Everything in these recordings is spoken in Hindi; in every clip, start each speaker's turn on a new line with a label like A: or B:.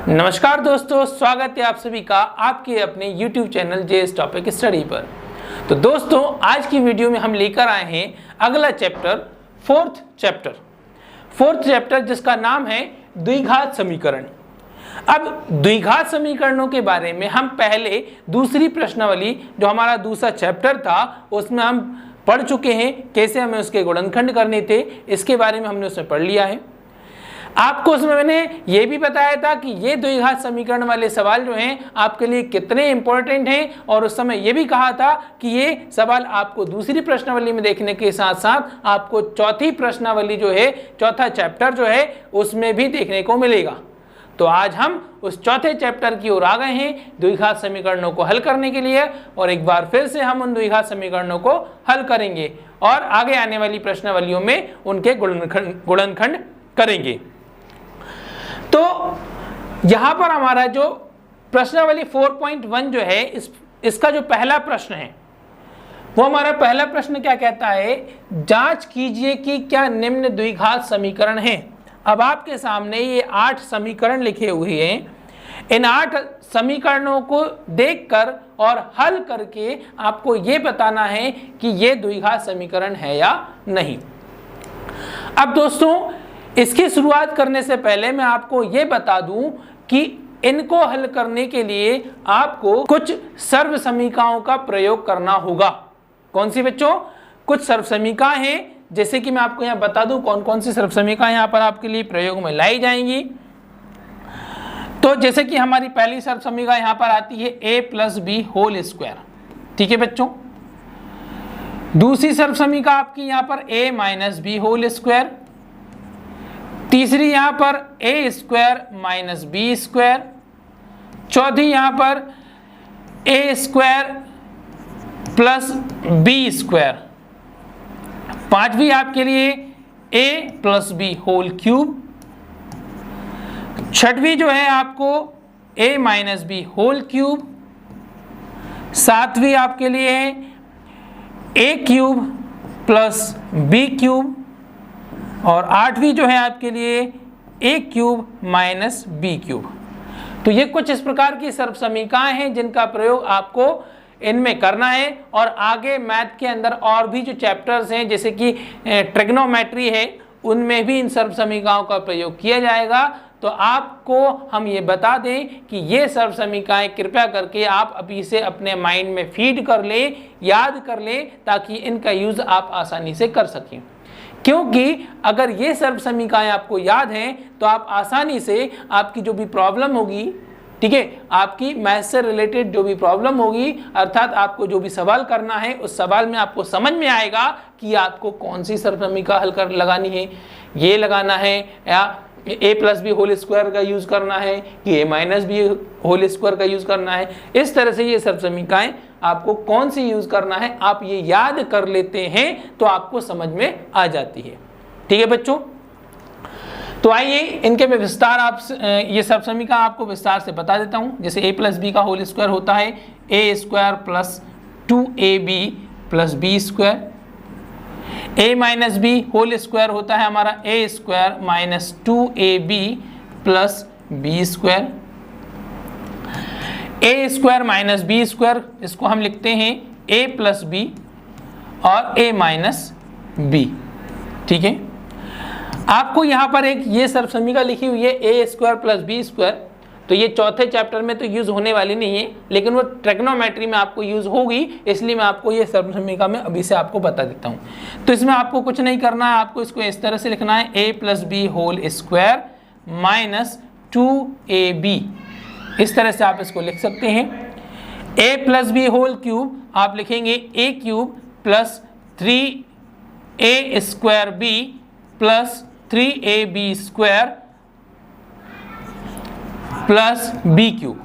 A: नमस्कार दोस्तों, स्वागत है आप सभी का आपके अपने YouTube channel JS topic study पर। तो दोस्तों, आज की वीडियो में हम लेकर आए हैं अगला चैप्टर, फोर्थ चैप्टर जिसका नाम है द्विघात समीकरण। अब द्विघात समीकरणों के बारे में हम पहले दूसरी प्रश्नावली जो हमारा दूसरा चैप्टर था उसमें हम पढ़ चुके हैं, कैसे हमें उसके गुणनखंड करने थे इसके बारे में हमने उसमें पढ़ लिया है। आपको उसमें मैंने ये भी बताया था कि ये द्विघात समीकरण वाले सवाल जो हैं आपके लिए कितने इंपॉर्टेंट हैं, और उस समय ये भी कहा था कि ये सवाल आपको दूसरी प्रश्नावली में देखने के साथ साथ आपको चौथी प्रश्नावली जो है, चौथा चैप्टर जो है उसमें भी देखने को मिलेगा। तो आज हम उस चौथे चैप्टर की ओर आ गए हैं द्विघात समीकरणों को हल करने के लिए, और एक बार फिर से हम उन द्विघात समीकरणों को हल करेंगे और आगे आने वाली प्रश्नावलियों में उनके गुणनखंड करेंगे। तो यहां पर हमारा जो प्रश्नावली 4.1 जो है इसका जो पहला प्रश्न है वो हमारा पहला प्रश्न क्या कहता है, जांच कीजिए कि क्या निम्न द्विघात समीकरण हैं। अब आपके सामने ये 8 समीकरण लिखे हुए हैं। इन 8 समीकरणों को देखकर और हल करके आपको ये बताना है कि ये द्विघात समीकरण है या नहीं। अब दोस्तों, इसकी शुरुआत करने से पहले मैं आपको ये बता दूं कि इनको हल करने के लिए आपको कुछ सर्वसमीकाओं का प्रयोग करना होगा। कौन सी बच्चों? कुछ सर्वसमीकाएं हैं, जैसे कि मैं आपको यहाँ बता दूं कौन कौन सी सर्वसमीकाएं यहाँ पर आपके लिए प्रयोग में लाई जाएंगी। तो जैसे कि हमारी पहली सर्वसमीका यहाँ पर आती है a + b होल स्क्वायर। ठीक है बच्चों। दूसरी सर्वसमीका आपकी यहाँ पर a - b होल स्क्वायर। तीसरी यहां पर a² - b²। चौथी यहां पर a² + b²। पांचवी आपके लिए a + b होल क्यूब। छठवीं जो है आपको a - b होल क्यूब। सातवीं आपके लिए a³ + b³। और आठवीं जो है आपके लिए a³ - b³। तो ये कुछ इस प्रकार की सर्वसमीकाएं हैं जिनका प्रयोग आपको इनमें करना है। और आगे मैथ के अंदर और भी जो चैप्टर्स हैं जैसे कि ट्रिग्नोमेट्री है, उनमें भी इन सर्वसमीकाओं का प्रयोग किया जाएगा। तो आपको हम ये बता दें कि ये सर्वसमीकाएं कृपया करके आप अभी से अपने माइंड में फीड कर लें, याद कर लें, ताकि इनका यूज़ आप आसानी से कर सकें। क्योंकि अगर ये सर्वसमीकाएं आपको याद हैं तो आप आसानी से आपकी जो भी प्रॉब्लम होगी, ठीक है, आपकी मैथ से रिलेटेड जो भी प्रॉब्लम होगी, अर्थात आपको जो भी सवाल करना है उस सवाल में आपको समझ में आएगा कि आपको कौन सी सर्वसमीका हल कर लगानी है। ये लगाना है या a + b होल स्क्वायर का यूज़ करना है कि a - b होल स्क्वायर का यूज़ करना है। इस तरह से ये सर्वसमीकाएं आपको कौन सी यूज़ करना है आप ये याद कर लेते हैं तो आपको समझ में आ जाती है। ठीक है बच्चों। तो आइए इनके में विस्तार ये सर्वसमीका आपको विस्तार से बता देता हूँ। जैसे a + b का होल स्क्वायर होता है a² + 2ab + b²। a - b whole square होता है हमारा a² - 2ab + b²। a² - b², इसको हम लिखते हैं a + b और a - b। ठीक है। आपको यहाँ पर एक ये सर्वसमीका लिखी हुई है a² + b²। तो ये चौथे चैप्टर में तो यूज़ होने वाली नहीं है, लेकिन वो ट्रिग्नोमेट्री में आपको यूज़ होगी, इसलिए मैं आपको ये सर्वसमीका में अभी से आपको बता देता हूँ। तो इसमें आपको कुछ नहीं करना है, आपको इसको इस तरह से लिखना है a + b whole square - 2ab। इस तरह से आप इसको लिख सकते हैं। a + b होल क्यूब आप लिखेंगे a³ + 3a² + 3ab² + b³।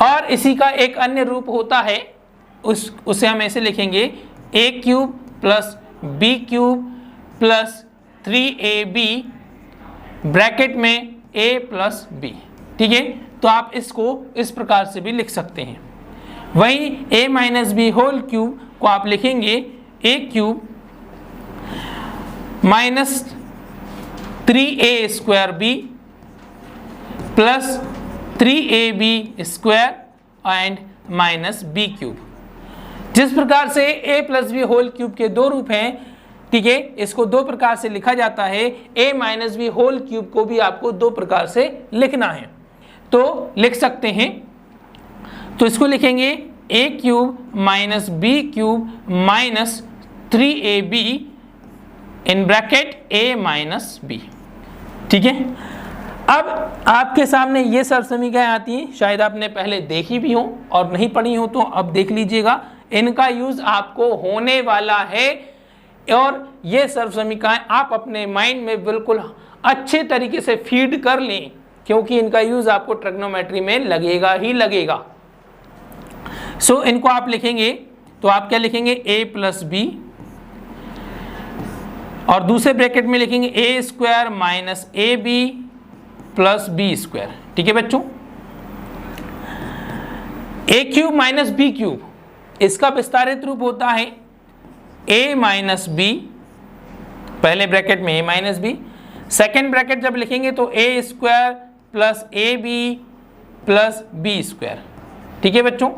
A: और इसी का एक अन्य रूप होता है, उसे हम ऐसे लिखेंगे a³ + b³ + 3ab ब्रैकेट में a + b। ठीक है। तो आप इसको इस प्रकार से भी लिख सकते हैं। वहीं a - b होल क्यूब को आप लिखेंगे a³ - 3a² b plus 3ab square and minus B cube. जिस प्रकार से a plus B whole cube के दो रूप हैं, ठीक है, इसको दो प्रकार से लिखा जाता है। a minus B whole cube को भी आपको दो प्रकार से लिखना है, तो लिख सकते हैं। तो इसको लिखेंगे a cube minus B cube minus 3ab in bracket a minus B. ठीक है, अब आपके सामने ये सब समीकरण आती हैं, शायद आपने पहले देखी भी हो और नहीं पढ़ी हो तो अब देख लीजिएगा। इनका यूज आपको होने वाला है और ये सर्व समीकरण आप अपने माइंड में बिल्कुल अच्छे तरीके से फीड कर लें, क्योंकि इनका यूज आपको ट्रिग्नोमेट्री में लगेगा ही लगेगा। सो इनको आप लिखेंगे तो आप क्या लिखेंगे, a प्लस बी और दूसरे ब्रैकेट में लिखेंगे a square minus A B plus B square. ठीक है बच्चों, a cube minus B cube, इसका विस्तारित रूप होता है a माइनस बी, पहले ब्रैकेट में a minus B, second bracket जब लिखेंगे तो a square plus A B plus B square. ठीक है बच्चों,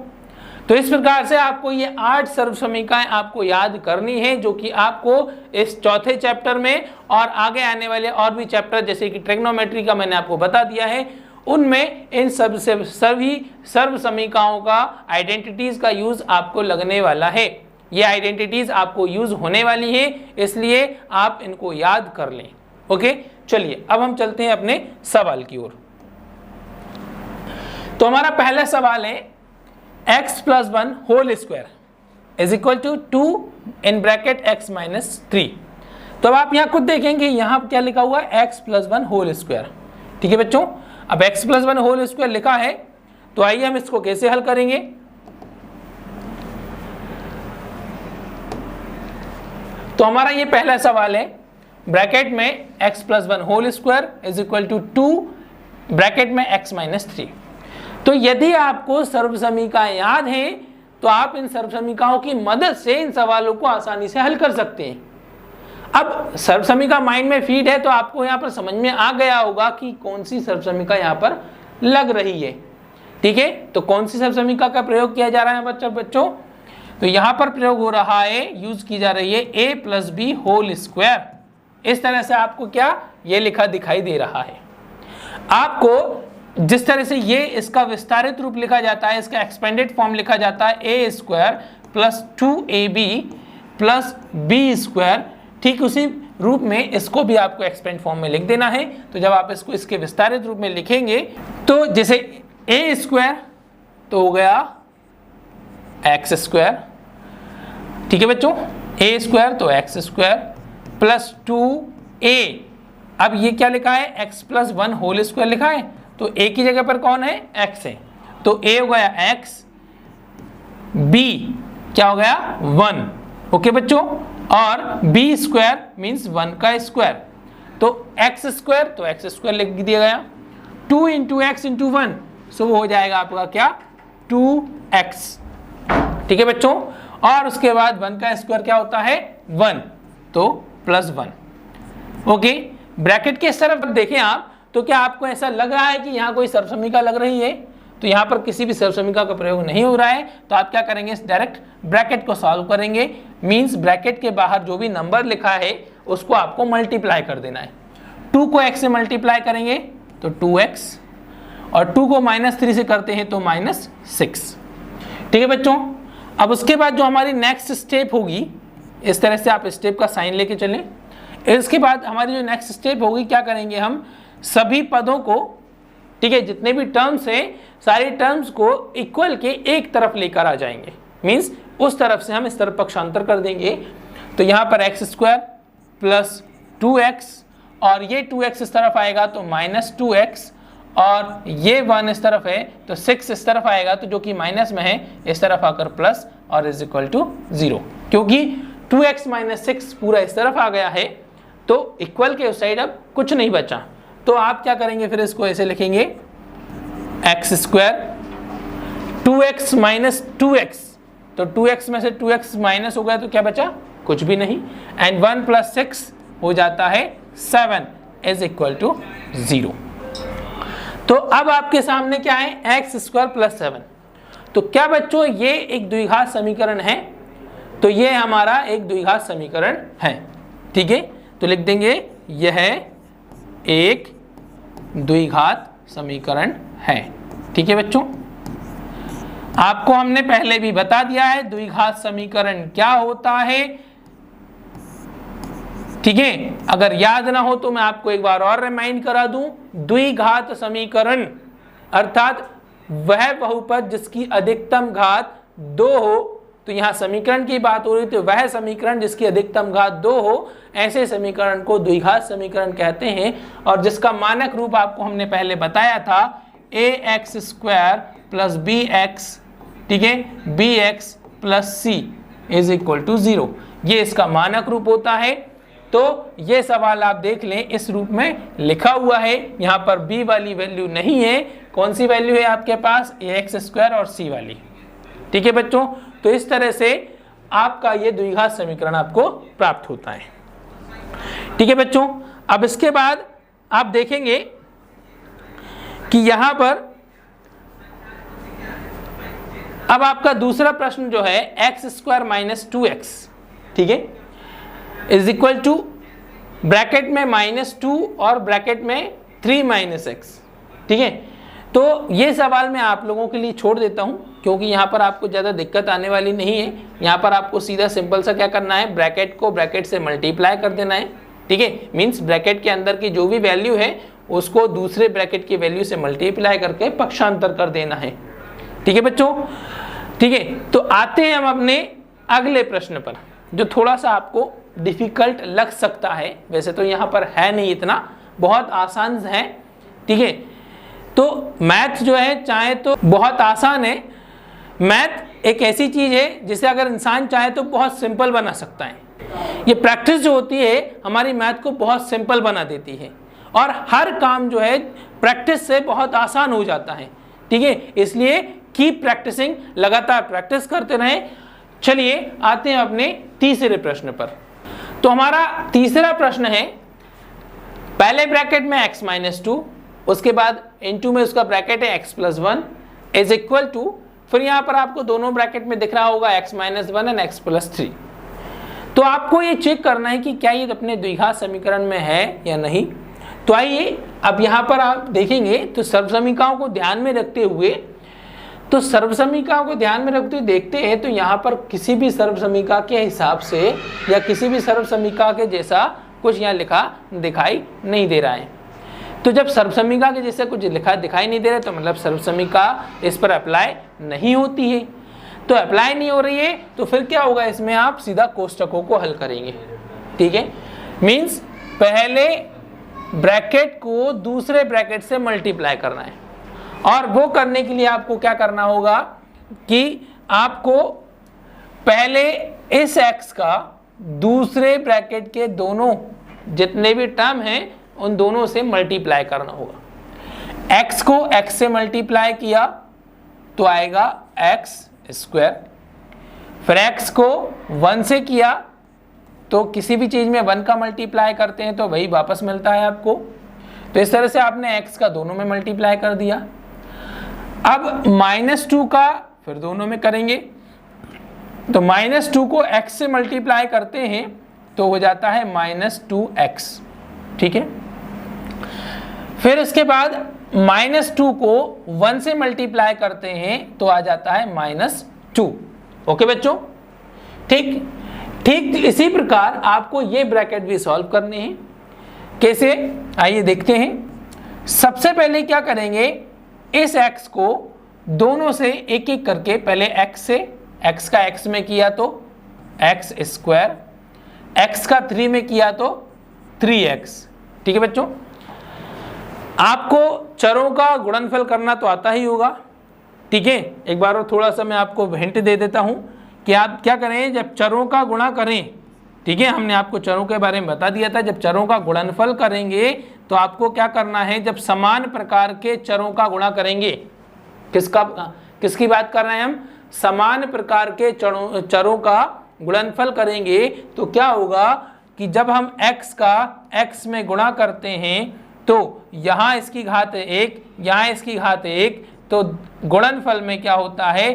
A: तो इस प्रकार से आपको ये 8 सर्व समीकरण आपको याद करनी है, जो कि आपको इस चौथे चैप्टर में और आगे आने वाले और भी चैप्टर जैसे कि ट्रिग्नोमेट्री का मैंने आपको बता दिया है, उनमें इन सभी सर्व समीकरणों का आइडेंटिटीज का यूज आपको लगने वाला है। ये आइडेंटिटीज आपको यूज होने वाली है, इसलिए आप इनको याद कर लें। ओके, चलिए अब हम चलते हैं अपने सवाल की ओर। तो हमारा पहला सवाल है x plus 1 whole square is equal to 2 in bracket x minus 3। तो अब आप यहां खुद देखेंगे, यहां क्या लिखा हुआ है, x प्लस 1 होल स्क्वायर। ठीक है बच्चों, अब x प्लस 1 होल स्क्वायर लिखा है, तो आइए हम इसको कैसे हल करेंगे। तो हमारा ये पहला सवाल है, ब्रैकेट में x plus 1 whole square is equal to 2 bracket में x माइनस 3। तो यदि आपको सर्व समीकरण याद है तो आप इन सर्व समीकरणों की मदद से इन सवालों को आसानी से हल कर सकते हैं। अब सर्व समीकरण माइंड में फीड है, तो आपको यहाँ पर समझ में आ गया होगा कि कौन सी सर्व समीकरण यहाँ पर लग रही है। ठीक है, तो कौन सी सर्व समीकरण का प्रयोग किया जा रहा है बच्चों, तो यहाँ पर प्रयोग हो रहा है, यूज की जा रही है a plus B whole square. इस तरह से आपको क्या ये लिखा दिखाई दे रहा है। आपको जिस तरह से ये इसका विस्तारित रूप लिखा जाता है, इसका एक्सपेंडेड फॉर्म लिखा जाता है a square plus 2ab plus B square, ठीक उसी रूप में इसको भी आपको एक्सपेंड फॉर्म में लिख देना है। तो जब आप इसको इसके विस्तारित रूप में लिखेंगे तो जैसे a स्क्वायर तो हो गया x स्क्वायर। ठीक है बच्चों, a स्क्वायर तो x स्क्वायर प्लस 2a, अब ये क्या लिखा है, x प्लस 1 होल स्क्वायर लिखा है, तो a की जगह पर कौन है, x है, तो a हो गया x, b क्या हो गया 1। ओके बच्चों, और b स्क्वायर मीन्स 1 का स्क्वायर, तो x स्क्वायर तो x स्क्वायर लिख दिया गया, 2 इंटू एक्स इंटू 1, सो वो हो जाएगा आपका क्या 2x। ठीक है बच्चों, और उसके बाद 1 का स्क्वायर क्या होता है 1, तो प्लस 1। ओके, ब्रैकेट के इस तरफ देखें आप, तो क्या आपको ऐसा लग रहा है कि यहाँ कोई सर्व समीकरण लग रही है, तो यहाँ पर किसी भी सर्व समीकरण का प्रयोग नहीं हो रहा है। तो आप क्या करेंगे, डायरेक्ट ब्रैकेट को सॉल्व करेंगे, मींस ब्रैकेट के बाहर जो भी नंबर लिखा है उसको आपको मल्टीप्लाई कर देना है। 2 को x से मल्टीप्लाई करेंगे तो 2x, और 2 को -3 से करते हैं तो -6। ठीक है बच्चों, अब उसके बाद जो हमारी नेक्स्ट स्टेप होगी, इस तरह से आप स्टेप का साइन लेके चलें। इसके बाद हमारी जो नेक्स्ट स्टेप होगी, क्या करेंगे, हम सभी पदों को, ठीक है, जितने भी टर्म्स हैं सारे टर्म्स को इक्वल के एक तरफ लेकर आ जाएंगे, मींस उस तरफ से हम इस तरफ पक्षांतर कर देंगे। तो यहाँ पर x स्क्वायर प्लस 2x, और ये 2x इस तरफ आएगा तो -2x, और ये 1 इस तरफ है तो 6 इस तरफ आएगा, तो जो कि माइनस में है इस तरफ आकर प्लस, और इज इक्वल टू 0, क्योंकि 2x - 6 पूरा इस तरफ आ गया है, तो इक्वल के उस साइड अब कुछ नहीं बचा। तो आप क्या करेंगे, फिर इसको ऐसे लिखेंगे x square 2x minus 2x, तो 2x में से 2x माइनस हो गया तो क्या बचा, कुछ भी नहीं, एंड 1 + 6 हो जाता है 7 इज इक्वल टू 0। तो अब आपके सामने क्या है, एक्स स्क्वायर प्लस 7। तो क्या बच्चों ये एक द्विघात समीकरण है? तो ये हमारा एक द्विघात समीकरण है। ठीक है, तो लिख देंगे यह एक द्विघात समीकरण है। ठीक है बच्चों, आपको हमने पहले भी बता दिया है द्विघात समीकरण क्या होता है। ठीक है, अगर याद ना हो तो मैं आपको एक बार और रिमाइंड करा दूं। द्विघात समीकरण अर्थात वह बहुपद जिसकी अधिकतम घात 2 हो। तो यहां समीकरण की बात हो रही, तो वह समीकरण जिसकी अधिकतम घात 2 हो, ऐसे समीकरण को द्विघात समीकरण कहते हैं। और जिसका मानक रूप आपको हमने पहले बताया था, ax स्क्वायर प्लस bx, ठीक है, bx plus c is equal to 0, ये इसका मानक रूप होता है। तो ये सवाल आप देख लें, इस रूप में लिखा हुआ है। यहाँ पर b वाली वैल्यू नहीं है, कौन सी वैल्यू है आपके पास, ax स्क्वायर और c वाली। ठीक है बच्चों, तो इस तरह से आपका ये द्विघात समीकरण आपको प्राप्त होता है। ठीक है बच्चों, अब इसके बाद आप देखेंगे कि यहां पर अब आपका दूसरा प्रश्न जो है एक्स स्क्वायर माइनस 2x, ठीक है, इज इक्वल टू ब्रैकेट में -2 और ब्रैकेट में 3 माइनस एक्स। ठीक है, तो ये सवाल मैं आप लोगों के लिए छोड़ देता हूं, क्योंकि यहाँ पर आपको ज़्यादा दिक्कत आने वाली नहीं है। यहाँ पर आपको सीधा सिंपल सा क्या करना है, ब्रैकेट को ब्रैकेट से मल्टीप्लाई कर देना है। ठीक है, मीन्स ब्रैकेट के अंदर की जो भी वैल्यू है उसको दूसरे ब्रैकेट की वैल्यू से मल्टीप्लाई करके पक्षांतर कर देना है। ठीक है बच्चों, ठीक है, तो आते हैं हम अपने अगले प्रश्न पर, जो थोड़ा सा आपको डिफिकल्ट लग सकता है। वैसे तो यहाँ पर है नहीं इतना, बहुत आसान है। ठीक है, तो मैथ जो है चाहे तो बहुत आसान है। मैथ एक ऐसी चीज है जिसे अगर इंसान चाहे तो बहुत सिंपल बना सकता है। ये प्रैक्टिस जो होती है हमारी मैथ को बहुत सिंपल बना देती है, और हर काम जो है प्रैक्टिस से बहुत आसान हो जाता है। ठीक है, इसलिए कीप प्रैक्टिसिंग, लगातार प्रैक्टिस करते रहें। चलिए आते हैं अपने तीसरे प्रश्न पर। तो हमारा तीसरा प्रश्न है, पहले ब्रैकेट में x माइनस 2, उसके बाद इनटू में उसका ब्रैकेट है x plus 1 is equal to, फिर यहाँ पर आपको दोनों ब्रैकेट में दिख रहा होगा x minus 1 and x plus 3। तो आपको ये चेक करना है कि क्या ये अपने द्विघात समीकरण में है या नहीं। तो आइए अब यहाँ पर आप देखेंगे तो सर्वसमीकाओं को ध्यान में रखते हुए, तो सर्वसमीकाओं को ध्यान में रखते हुए देखते हैं तो यहाँ पर किसी भी सर्वसमीका के हिसाब से या किसी भी सर्वसमीका के जैसा कुछ यहाँ लिखा दिखाई नहीं दे रहा है। तो जब सर्वसमीका के जैसे कुछ लिखा दिखाई नहीं दे रहा है तो मतलब सर्वसमीका इस पर अप्लाई नहीं होती है। तो अप्लाई नहीं हो रही है तो फिर क्या होगा, इसमें आप सीधा कोष्टकों को हल करेंगे। ठीक है, मीन्स पहले ब्रैकेट को दूसरे ब्रैकेट से मल्टीप्लाई करना है, और वो करने के लिए आपको क्या करना होगा कि आपको पहले इस x का दूसरे ब्रैकेट के दोनों जितने भी टर्म हैं उन दोनों से मल्टीप्लाई करना होगा। x को x से मल्टीप्लाई किया तो आएगा x स्क्वायर, फिर x को 1 से किया तो किसी भी चीज में 1 का मल्टीप्लाई करते हैं तो वही वापस मिलता है आपको। तो इस तरह से आपने x का दोनों में मल्टीप्लाई कर दिया। अब -2 का फिर दोनों में करेंगे, तो -2 को x से मल्टीप्लाई करते हैं तो हो जाता है -2x। ठीक है, फिर इसके बाद -2 को 1 से मल्टीप्लाई करते हैं तो आ जाता है -2। ओके बच्चों, ठीक इसी प्रकार आपको ये ब्रैकेट भी सॉल्व करने हैं। कैसे, आइए देखते हैं। सबसे पहले क्या करेंगे, इस x को दोनों से एक एक करके, पहले x से, x का x में किया तो x स्क्वायर, x का 3 में किया तो 3x। ठीक है बच्चों, आपको चरों का गुणनफल करना तो आता ही होगा। ठीक है, एक बार और थोड़ा सा मैं आपको हिंट दे देता हूं कि आप क्या करें जब चरों का गुणा करें। ठीक है, हमने आपको चरों के बारे में बता दिया था, जब चरों का गुणनफल करेंगे तो आपको क्या करना है, जब समान प्रकार के चरों का गुणा करेंगे, किसकी बात कर रहे हैं हम, समान प्रकार के चरों का गुणनफल करेंगे तो क्या होगा कि जब हम x का x में गुणा करते हैं तो यहाँ इसकी घात 1, यहाँ इसकी घात 1, तो गुणनफल में क्या होता है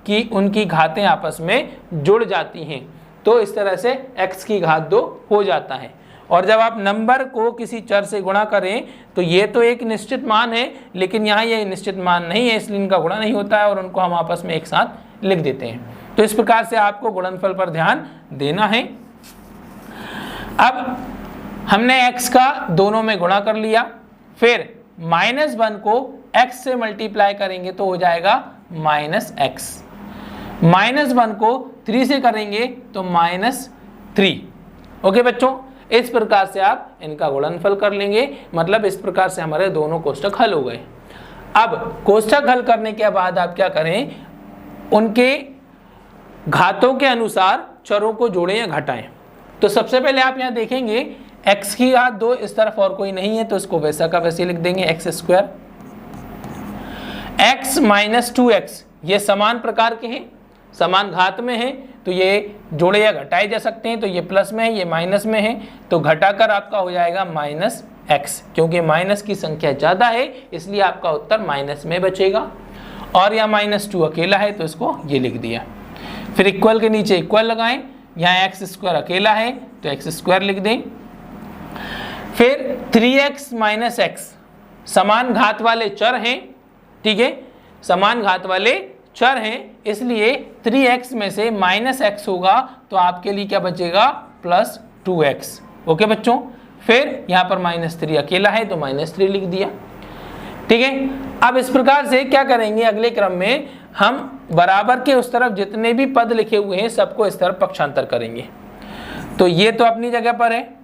A: कि उनकी घातें आपस में जुड़ जाती हैं, तो इस तरह से x की घात 2 हो जाता है। और जब आप नंबर को किसी चर से गुणा करें तो ये तो एक निश्चित मान है, लेकिन यहाँ ये निश्चित मान नहीं है, इसलिए इनका गुणा नहीं होता है और उनको हम आपस में एक साथ लिख देते हैं। तो इस प्रकार से आपको गुणनफल पर ध्यान देना है। अब हमने x का दोनों में गुणा कर लिया, फिर -1 को x से मल्टीप्लाई करेंगे तो हो जाएगा -x, -1 को 3 से करेंगे तो -3। ओके बच्चों, इस प्रकार से आप इनका गुणनफल कर लेंगे, मतलब इस प्रकार से हमारे दोनों कोष्ठक हल हो गए। अब कोष्ठक हल करने के बाद आप क्या करें, उनके घातों के अनुसार चरों को जोड़ें या घटाएं। तो सबसे पहले आप यहाँ देखेंगे x की घात 2 इस तरफ और कोई नहीं है, तो इसको वैसा का वैसे लिख देंगे x²। x - 2x ये समान प्रकार के हैं, समान घात में है, तो ये जोड़े या घटाए जा सकते हैं। तो ये प्लस में है, ये माइनस में है, तो घटाकर आपका हो जाएगा -x, क्योंकि माइनस की संख्या ज़्यादा है इसलिए आपका उत्तर माइनस में बचेगा। और यहाँ -2 अकेला है तो इसको ये लिख दिया। फिर इक्वल के नीचे इक्वल लगाएं, यहाँ x² अकेला है तो x² लिख दें। फिर 3x - x समान घात वाले चर हैं, ठीक है, समान घात वाले चर हैं, इसलिए 3x में से -x होगा तो आपके लिए क्या बचेगा, +2x। ओके बच्चों, फिर यहाँ पर -3 अकेला है तो -3 लिख दिया, ठीक है। अब इस प्रकार से क्या करेंगे, अगले क्रम में हम बराबर के उस तरफ जितने भी पद लिखे हुए हैं सबको इस तरफ पक्षांतर करेंगे। तो ये तो अपनी जगह पर है,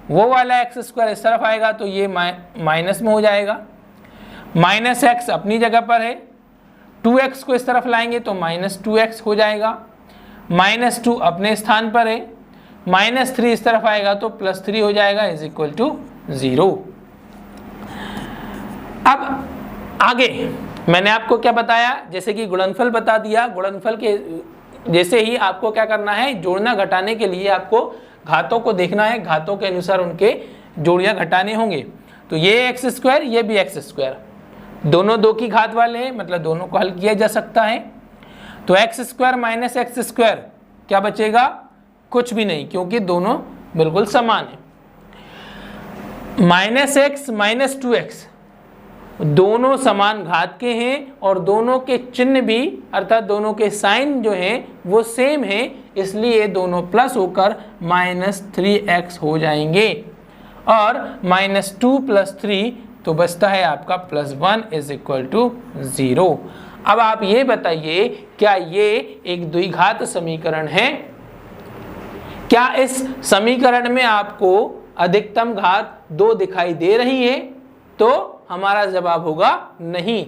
A: वो वाला x² इस तरफ आएगा तो ये माइनस में हो जाएगा, -x अपनी जगह पर है, 2x को इस तरफ लाएंगे तो -2x हो जाएगा, -2 अपने स्थान पर है, -3 इस तरफ आएगा तो +3 हो जाएगा, = 0। अब आगे मैंने आपको क्या बताया, जैसे कि गुणनफल बता दिया, गुणनफल के जैसे ही आपको क्या करना है, जोड़ना घटाने के लिए आपको घातों को देखना है, घातों के अनुसार उनके जोड़ियाँ घटाने होंगे। तो ये x², ये भी x², दोनों 2 की घात वाले हैं, मतलब दोनों को हल किया जा सकता है। तो x² - x² क्या बचेगा, कुछ भी नहीं, क्योंकि दोनों बिल्कुल समान है। -x - 2x दोनों समान घात के हैं और दोनों के चिन्ह भी, अर्थात दोनों के साइन जो हैं वो सेम है, इसलिए दोनों प्लस होकर -3x हो जाएंगे। और -2 + 3 तो बचता है आपका +1 = 0। अब आप ये बताइए, क्या ये एक द्विघात समीकरण है? क्या इस समीकरण में आपको अधिकतम घात 2 दिखाई दे रही है? तो हमारा जवाब होगा नहीं,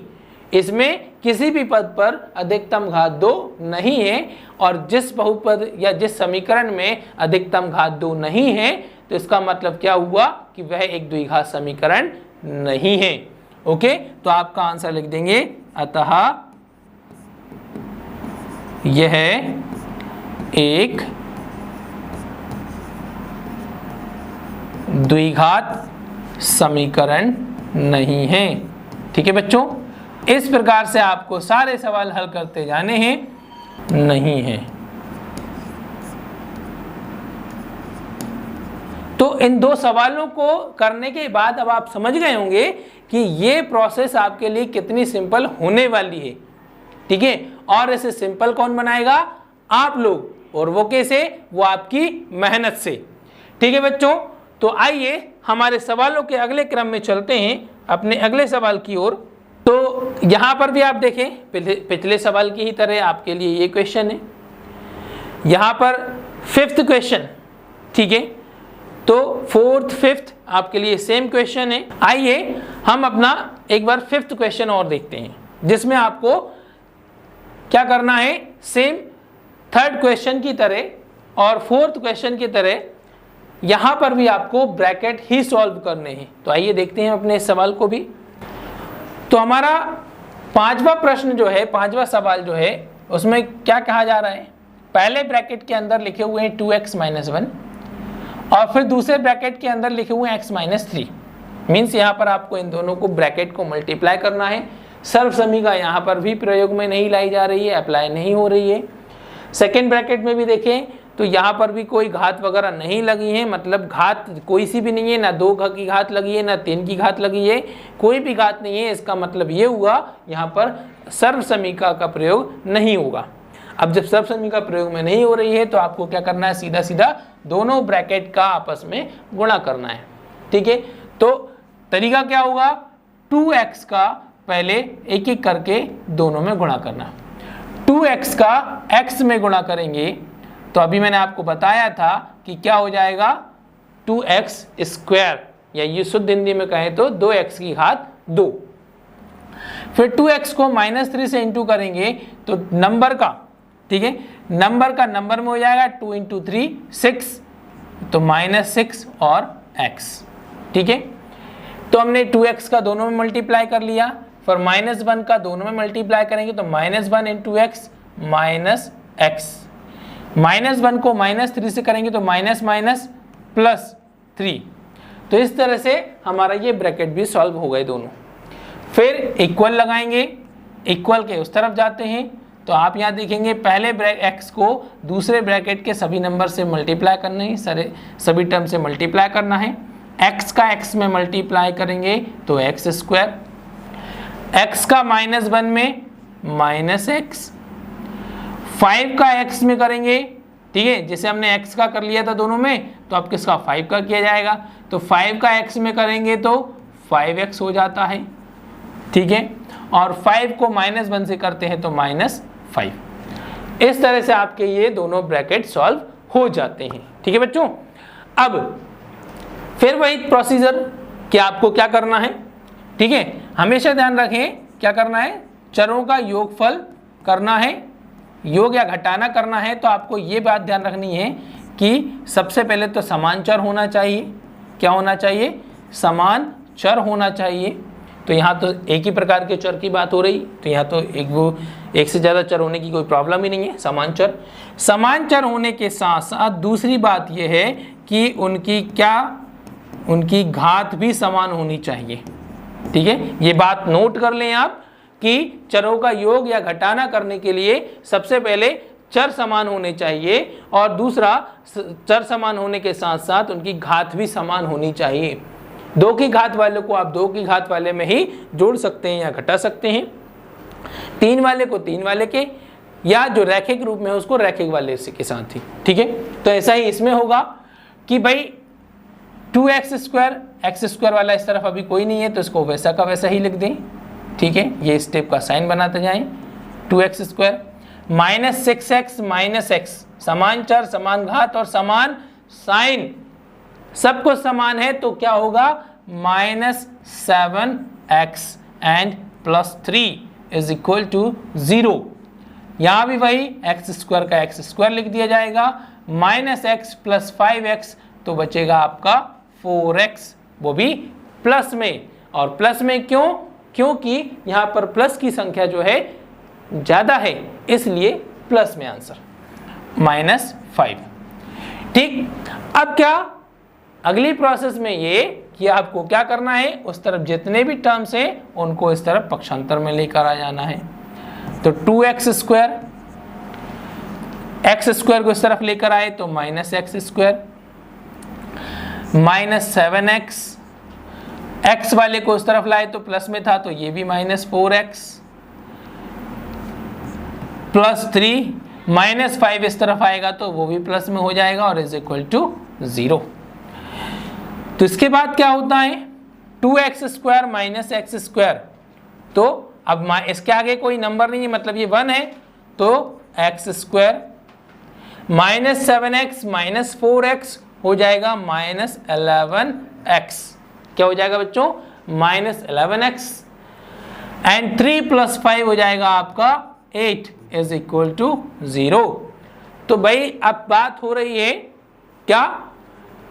A: इसमें किसी भी पद पर अधिकतम घात 2 नहीं है। और जिस बहुपद या जिस समीकरण में अधिकतम घात 2 नहीं है तो इसका मतलब क्या हुआ कि वह एक द्विघात समीकरण नहीं है। ओके, तो आपका आंसर लिख देंगे, अतः यह एक द्विघात समीकरण नहीं है। ठीक है बच्चों, इस प्रकार से आपको सारे सवाल हल करते जाने हैं, नहीं है। तो इन 2 सवालों को करने के बाद अब आप समझ गए होंगे कि ये प्रोसेस आपके लिए कितनी सिंपल होने वाली है। ठीक है, और इसे सिंपल कौन बनाएगा? आप लोग। और वो कैसे? वो आपकी मेहनत से। ठीक है बच्चों, तो आइए हमारे सवालों के अगले क्रम में चलते हैं, अपने अगले सवाल की ओर। तो यहाँ पर भी आप देखें, पिछले सवाल की ही तरह आपके लिए ये क्वेश्चन है। यहाँ पर 5th क्वेश्चन, ठीक है, तो 4th 5th आपके लिए सेम क्वेश्चन है। आइए हम अपना एक बार 5th क्वेश्चन और देखते हैं, जिसमें आपको क्या करना है, सेम 3rd क्वेश्चन की तरह और 4th क्वेश्चन की तरह यहाँ पर भी आपको ब्रैकेट ही सॉल्व करने हैं। तो आइए देखते हैं अपने सवाल को भी। तो हमारा 5वां प्रश्न जो है, 5वां सवाल जो है, उसमें क्या कहा जा रहा है? पहले ब्रैकेट के अंदर लिखे हुए हैं 2x - 1 और फिर दूसरे ब्रैकेट के अंदर लिखे हुए हैं x - 3। मीन्स यहाँ पर आपको इन दोनों को ब्रैकेट को मल्टीप्लाई करना है। सर्वसमीका यहाँ पर भी प्रयोग में नहीं लाई जा रही है, अप्लाई नहीं हो रही है। सेकेंड ब्रैकेट में भी देखें तो यहाँ पर भी कोई घात वगैरह नहीं लगी है, मतलब घात कोई सी भी नहीं है, ना 2 की घात लगी है, ना 3 की घात लगी है, कोई भी घात नहीं है। इसका मतलब ये हुआ यहाँ पर सर्वसमीका का प्रयोग नहीं होगा। अब जब सर्वसमीका प्रयोग में नहीं हो रही है तो आपको क्या करना है, सीधा सीधा दोनों ब्रैकेट का आपस में गुणा करना है। ठीक है, तो तरीका क्या होगा, 2x का पहले एक एक करके दोनों में गुणा करना। 2x का x में गुणा करेंगे तो अभी मैंने आपको बताया था कि क्या हो जाएगा, 2x स्क्वायर, या ये शुद्ध हिंदी में कहें तो 2x की घात 2। फिर 2x को -3 से इंटू करेंगे तो नंबर का, ठीक है, नंबर का नंबर में हो जाएगा 2 × 3 6, तो -6 और x। ठीक है, तो हमने 2x का दोनों में मल्टीप्लाई कर लिया, फिर -1 का दोनों में मल्टीप्लाई करेंगे तो -1 × x -x, -1 को -3 से करेंगे तो +3। तो इस तरह से हमारा ये ब्रैकेट भी सॉल्व हो गए दोनों। फिर इक्वल लगाएंगे, इक्वल के उस तरफ जाते हैं तो आप यहाँ देखेंगे पहले x को दूसरे ब्रैकेट के सभी नंबर से मल्टीप्लाई करना है, सभी टर्म से मल्टीप्लाई करना है। x का x में मल्टीप्लाई करेंगे तो x स्क्वायर, x का -1 में -x, 5 का x में करेंगे, ठीक है, जैसे हमने x का कर लिया था दोनों में तो अब किसका 5 का किया जाएगा, तो 5 का x में करेंगे तो 5x हो जाता है। ठीक है, और 5 को -1 से करते हैं तो -5। इस तरह से आपके ये दोनों ब्रैकेट सॉल्व हो जाते हैं। ठीक है बच्चों, अब फिर वही प्रोसीजर कि आपको क्या करना है। ठीक है, हमेशा ध्यान रखें क्या करना है, चरों का योगफल करना है, योग या घटाना करना है। तो आपको ये बात ध्यान रखनी है कि सबसे पहले तो समान चर होना चाहिए। क्या होना चाहिए, समान चर होना चाहिए। तो यहाँ तो एक ही प्रकार के चर की बात हो रही, तो यहाँ तो एक से ज़्यादा चर होने की कोई प्रॉब्लम ही नहीं है। समान चर होने के साथ साथ दूसरी बात यह है कि उनकी घात भी समान होनी चाहिए। ठीक है, ये बात नोट कर लें आप कि चरों का योग या घटाना करने के लिए सबसे पहले चर समान होने चाहिए, और दूसरा चर समान होने के साथ साथ उनकी घात भी समान होनी चाहिए। 2 की घात वाले को आप 2 की घात वाले में ही जोड़ सकते हैं या घटा सकते हैं, 3 वाले को 3 वाले के, या जो रैखिक रूप में है उसको रैखिक वाले के साथ ही। ठीक है, तो ऐसा ही इसमें होगा कि भाई 2x स्क्वायर, x स्क्वायर वाला इस तरफ अभी कोई नहीं है तो इसको वैसा का वैसा ही लिख दें। ठीक है, ये स्टेप का साइन बनाते जाएं। 2x स्क्वायर -6x -x, समान चर, समान घात और समान साइन, सब कुछ समान है तो क्या होगा, -7x and +3 is equal to 0। यहाँ भी वही x स्क्वायर का x स्क्वायर लिख दिया जाएगा, -x + 5x तो बचेगा आपका 4x, वो भी प्लस में। और प्लस में क्योंकि यहाँ पर प्लस की संख्या जो है ज़्यादा है, इसलिए प्लस में आंसर -5। ठीक, अब क्या अगली प्रोसेस में ये कि आपको क्या करना है, उस तरफ जितने भी टर्म्स हैं उनको इस तरफ पक्षांतर में लेकर आ जाना है। तो 2x स्क्वायर, x स्क्वायर को इस तरफ लेकर आए तो -x स्क्वायर, -7x, x वाले को इस तरफ लाए तो प्लस में था तो ये भी -4x, +3, -5 इस तरफ आएगा तो वो भी प्लस में हो जाएगा और इज इक्वल टू 0। तो इसके बाद क्या होता है, 2x स्क्वायर -x स्क्वायर, तो अब इसके आगे कोई नंबर नहीं है, मतलब ये 1 है, तो x स्क्वायर -7x -4x हो जाएगा -11x। क्या हो जाएगा बच्चों, -11x, एंड 3 + 5 हो जाएगा आपका 8 इज इक्वल टू 0। तो भाई अब बात हो रही है क्या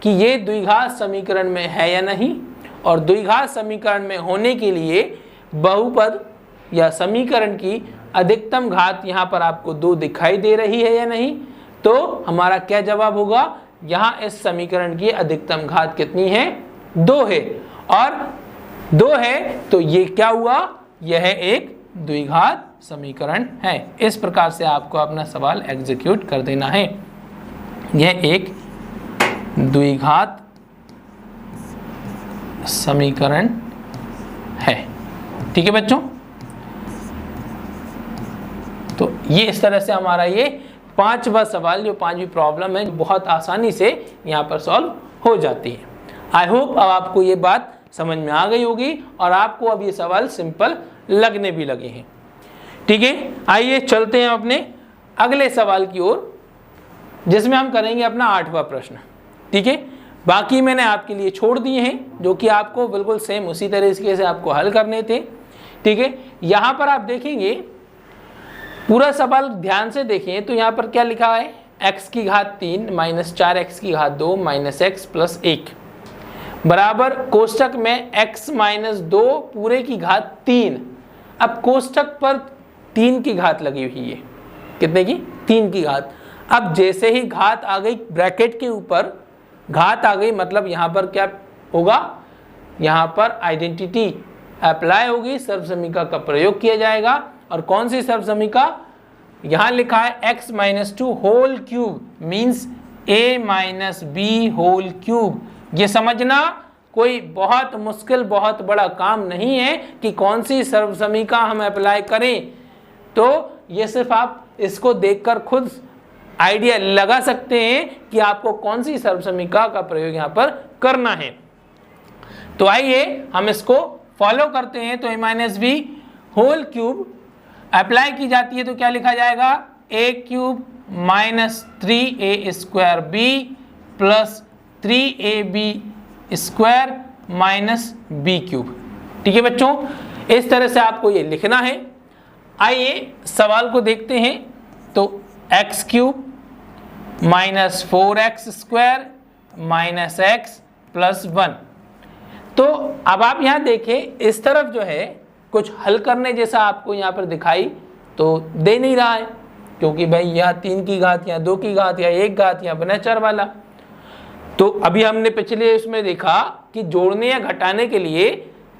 A: कि ये द्विघात समीकरण में है या नहीं, और द्विघात समीकरण में होने के लिए बहुपद या समीकरण की अधिकतम घात यहाँ पर आपको 2 दिखाई दे रही है या नहीं। तो हमारा क्या जवाब होगा, यहाँ इस समीकरण की अधिकतम घात कितनी है, 2 है। और 2 है तो ये क्या हुआ, यह एक द्विघात समीकरण है। इस प्रकार से आपको अपना सवाल एग्जीक्यूट कर देना है। यह एक द्विघात समीकरण है। ठीक है बच्चों, तो ये इस तरह से हमारा ये 5वां सवाल, जो 5वीं प्रॉब्लम है, बहुत आसानी से यहाँ पर सॉल्व हो जाती है। आई होप अब आपको ये बात समझ में आ गई होगी और आपको अब ये सवाल सिंपल लगने भी लगे हैं। ठीक है, आइए चलते हैं अपने अगले सवाल की ओर, जिसमें हम करेंगे अपना 8वां प्रश्न। ठीक है, बाकी मैंने आपके लिए छोड़ दिए हैं जो कि आपको बिल्कुल सेम उसी तरीके से आपको हल करने थे। ठीक है, यहाँ पर आप देखेंगे पूरा सवाल ध्यान से देखें तो यहाँ पर क्या लिखा है, x की घात 3 माइनस 4x की घात 2 माइनस x प्लस 1 बराबर कोष्टक में x माइनस 2 पूरे की घात 3। अब कोष्टक पर 3 की घात लगी हुई है, कितने की, 3 की घात। अब जैसे ही घात आ गई ब्रैकेट के ऊपर घात आ गई, मतलब यहाँ पर क्या होगा, यहाँ पर आइडेंटिटी अप्लाई होगी, सर्वसमीका का प्रयोग किया जाएगा। और कौन सी सर्वसमीका, यहाँ लिखा है x minus 2 whole cube means a minus B whole cube. ये समझना कोई बहुत मुश्किल, बहुत बड़ा काम नहीं है कि कौन सी सर्वसमीका हम अप्लाई करें। तो ये सिर्फ आप इसको देखकर खुद आइडिया लगा सकते हैं कि आपको कौन सी सर्वसमीका का प्रयोग यहाँ पर करना है। तो आइए हम इसको फॉलो करते हैं। तो a minus B whole cube apply की जाती है तो क्या लिखा जाएगा, a cube minus 3a square b plus 3ab square minus b cube. ठीक है बच्चों, इस तरह से आपको ये लिखना है। आइए सवाल को देखते हैं। तो x cube minus 4x square minus x plus 1। तो अब आप यहाँ देखें, इस तरफ जो है कुछ हल करने जैसा आपको यहाँ पर दिखाई तो दे नहीं रहा है, क्योंकि भाई यहाँ 3 की घात या 2 की घात या 1 घात या बिना चर वाला। तो अभी हमने पिछले इसमें देखा कि जोड़ने या घटाने के लिए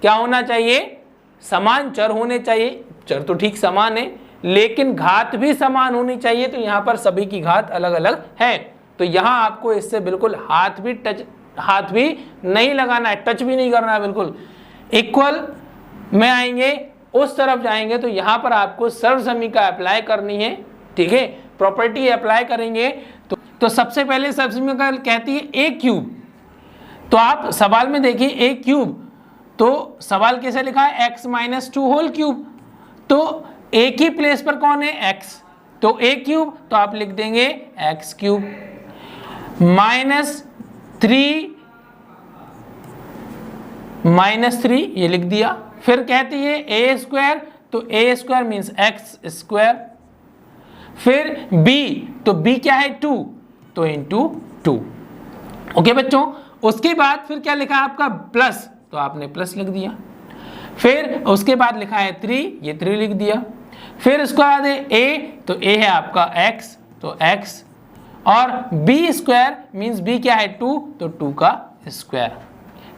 A: क्या होना चाहिए, समान चर होने चाहिए। चर तो ठीक समान है लेकिन घात भी समान होनी चाहिए। तो यहाँ पर सभी की घात अलग अलग है। तो यहाँ आपको इससे बिल्कुल हाथ भी नहीं लगाना है, टच भी नहीं करना है, बिल्कुल इक्वल में आएंगे, उस तरफ जाएंगे तो यहाँ पर आपको सर्वसमीका अप्लाई करनी है। ठीक है, प्रॉपर्टी अप्लाई करेंगे तो सबसे पहले सर्वसमीका कहती है a क्यूब। तो आप सवाल में देखिए a क्यूब, तो सवाल कैसे लिखा है, x माइनस 2 होल क्यूब। तो a की प्लेस पर कौन है, x, तो a क्यूब तो आप लिख देंगे x क्यूब माइनस 3 ये लिख दिया। फिर कहती है a स्क्वायर, तो a square means x square. फिर b, तो b क्या है 2, तो इंटू 2। ओके बच्चों, उसके बाद फिर क्या लिखा है आपका प्लस, तो आपने प्लस लिख दिया। फिर उसके बाद लिखा है 3, ये 3 लिख दिया। फिर उसके बाद है a, तो a है आपका x, तो x। और b स्क्वायर मीन्स b क्या है 2, तो 2 का स्क्वायर।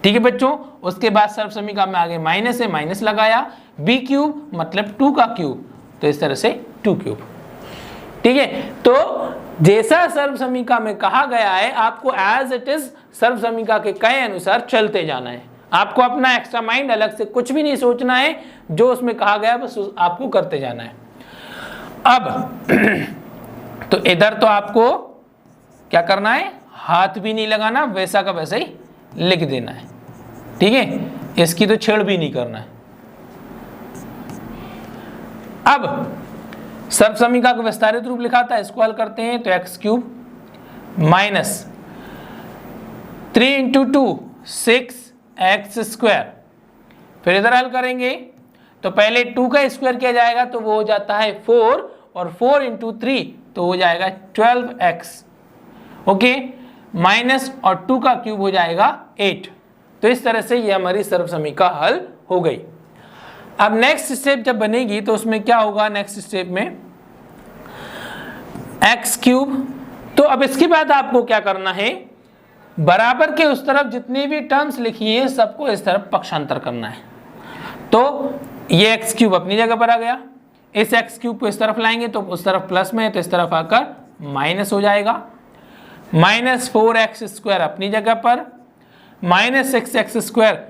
A: ठीक है बच्चों, उसके बाद सर्वसमीका में आगे माइनस है, माइनस लगाया। b क्यूब मतलब 2 का क्यूब, तो इस तरह से 2 क्यूब। ठीक है, तो जैसा सर्वसमीका में कहा गया है आपको एज इट इज सर्वसमीका के कहे अनुसार चलते जाना है। आपको अपना एक्स्ट्रा माइंड अलग से कुछ भी नहीं सोचना है, जो उसमें कहा गया बस आपको करते जाना है। अब तो इधर तो आपको क्या करना है, हाथ भी नहीं लगाना, वैसा का वैसा ही लिख देना है। ठीक है, इसकी तो छेड़ भी नहीं करना है। अब सर्वसमीका का विस्तारित रूप लिखा था, इसको हल करते हैं। तो x cube minus 3 into 2 6x square. फिर इधर हल करेंगे तो पहले 2 का स्क्वायर किया जाएगा तो वो हो जाता है 4, और 4 इंटू 3 तो हो जाएगा 12x। ओके, माइनस और 2 का क्यूब हो जाएगा 8। तो इस तरह से ये हमारी सर्वसमीका हल हो गई। अब नेक्स्ट स्टेप जब बनेगी तो उसमें क्या होगा, नेक्स्ट स्टेप में x क्यूब। तो अब इसके बाद आपको क्या करना है, बराबर के उस तरफ जितनी भी टर्म्स लिखी है सबको इस तरफ पक्षांतर करना है। तो ये एक्स क्यूब अपनी जगह पर आ गया, इस एक्स क्यूब को इस तरफ लाएंगे तो उस तरफ प्लस में है तो इस तरफ आकर माइनस हो जाएगा। माइनस 4x स्क्वायर अपनी जगह पर, माइनस 6x स्क्वायर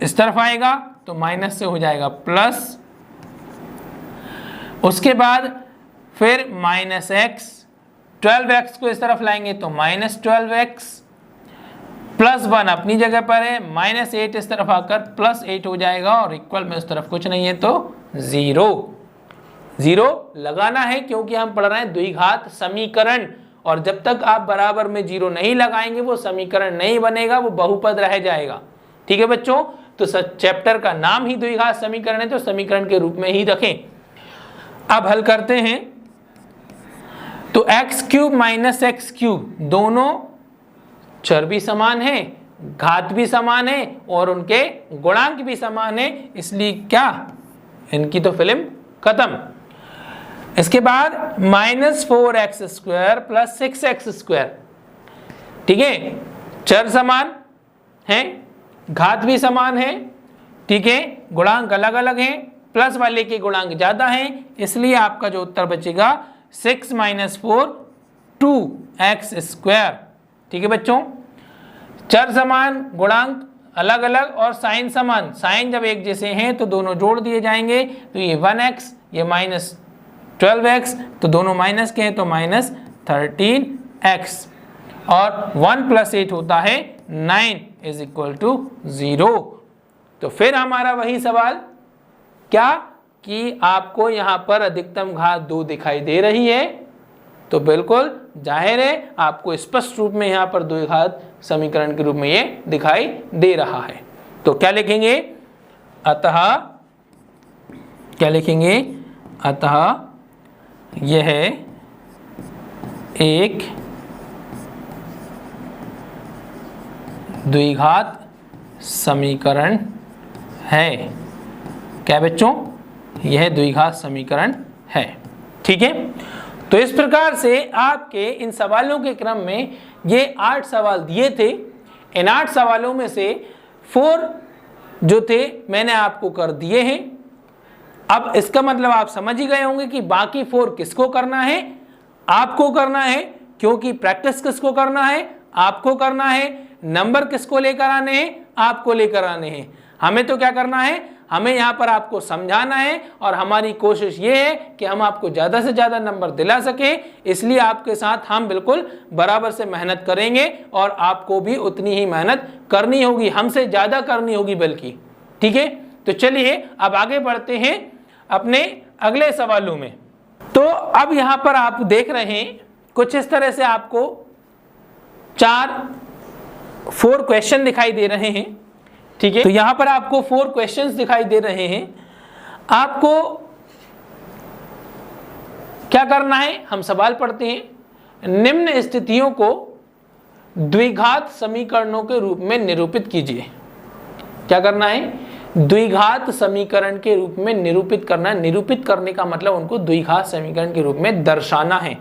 A: इस तरफ आएगा तो माइनस से हो जाएगा प्लस। उसके बाद फिर माइनस एक्स, 12x को इस तरफ लाएंगे तो माइनस 12x, प्लस 1 अपनी जगह पर है, माइनस 8 इस तरफ आकर प्लस 8 हो जाएगा और इक्वल में उस तरफ कुछ नहीं है तो 0 लगाना है क्योंकि हम पढ़ रहे हैं द्विघात समीकरण, और जब तक आप बराबर में 0 नहीं लगाएंगे वो समीकरण नहीं बनेगा, वो बहुपद रह जाएगा। ठीक है बच्चों, तो चैप्टर का नाम ही द्विघात समीकरण है तो समीकरण के रूप में ही रखें। अब हल करते हैं। तो x cube minus x cube दोनों चर भी समान है, घात भी समान है और उनके गुणांक भी समान है, इसलिए क्या इनकी तो फिल्म खत्म। इसके बाद minus 4x square plus 6x square, ठीक है, चर समान है, घात भी समान है, ठीक है, गुणांक अलग अलग हैं, प्लस वाले के गुणांक ज्यादा हैं, इसलिए आपका जो उत्तर बचेगा 6 माइनस 4 2x स्क्वायर। ठीक है बच्चों, चर समान, गुणांक अलग अलग और साइन समान, साइन जब एक जैसे हैं तो दोनों जोड़ दिए जाएंगे, तो ये 1x ये माइनस 12x, तो दोनों माइनस के हैं तो माइनस 13x, और 1 प्लस 8 होता है 9 इज इक्वल टू 0। तो फिर हमारा वही सवाल क्या कि आपको यहाँ पर अधिकतम घात 2 दिखाई दे रही है, तो बिल्कुल जाहिर है आपको स्पष्ट रूप में यहाँ पर द्विघात समीकरण के रूप में ये दिखाई दे रहा है। तो क्या लिखेंगे, अतः क्या लिखेंगे, अतः यह एक द्विघात समीकरण है। क्या बच्चों, यह द्विघात समीकरण है। ठीक है, तो इस प्रकार से आपके इन सवालों के क्रम में ये 8 सवाल दिए थे। इन 8 सवालों में से 4 जो थे मैंने आपको कर दिए हैं। अब इसका मतलब आप समझ ही गए होंगे कि बाकी 4 किसको करना है, आपको करना है, क्योंकि प्रैक्टिस किसको करना है, आपको करना है, नंबर किसको लेकर आने हैं, आपको लेकर आने हैं। हमें तो क्या करना है, हमें यहाँ पर आपको समझाना है और हमारी कोशिश ये है कि हम आपको ज़्यादा से ज़्यादा नंबर दिला सकें, इसलिए आपके साथ हम बिल्कुल बराबर से मेहनत करेंगे और आपको भी उतनी ही मेहनत करनी होगी, हमसे ज़्यादा करनी होगी बल्कि। ठीक है, तो चलिए अब आगे बढ़ते हैं अपने अगले सवालों में। तो अब यहाँ पर आप देख रहे हैं कुछ इस तरह से आपको 4 क्वेश्चन दिखाई दे रहे हैं। ठीक है, तो यहां पर आपको 4 क्वेश्चंस दिखाई दे रहे हैं। आपको क्या करना है, हम सवाल पढ़ते हैं। निम्न स्थितियों को द्विघात समीकरणों के रूप में निरूपित कीजिए। क्या करना है, द्विघात समीकरण के रूप में निरूपित करना है। निरूपित करने का मतलब उनको द्विघात समीकरण के रूप में दर्शाना है।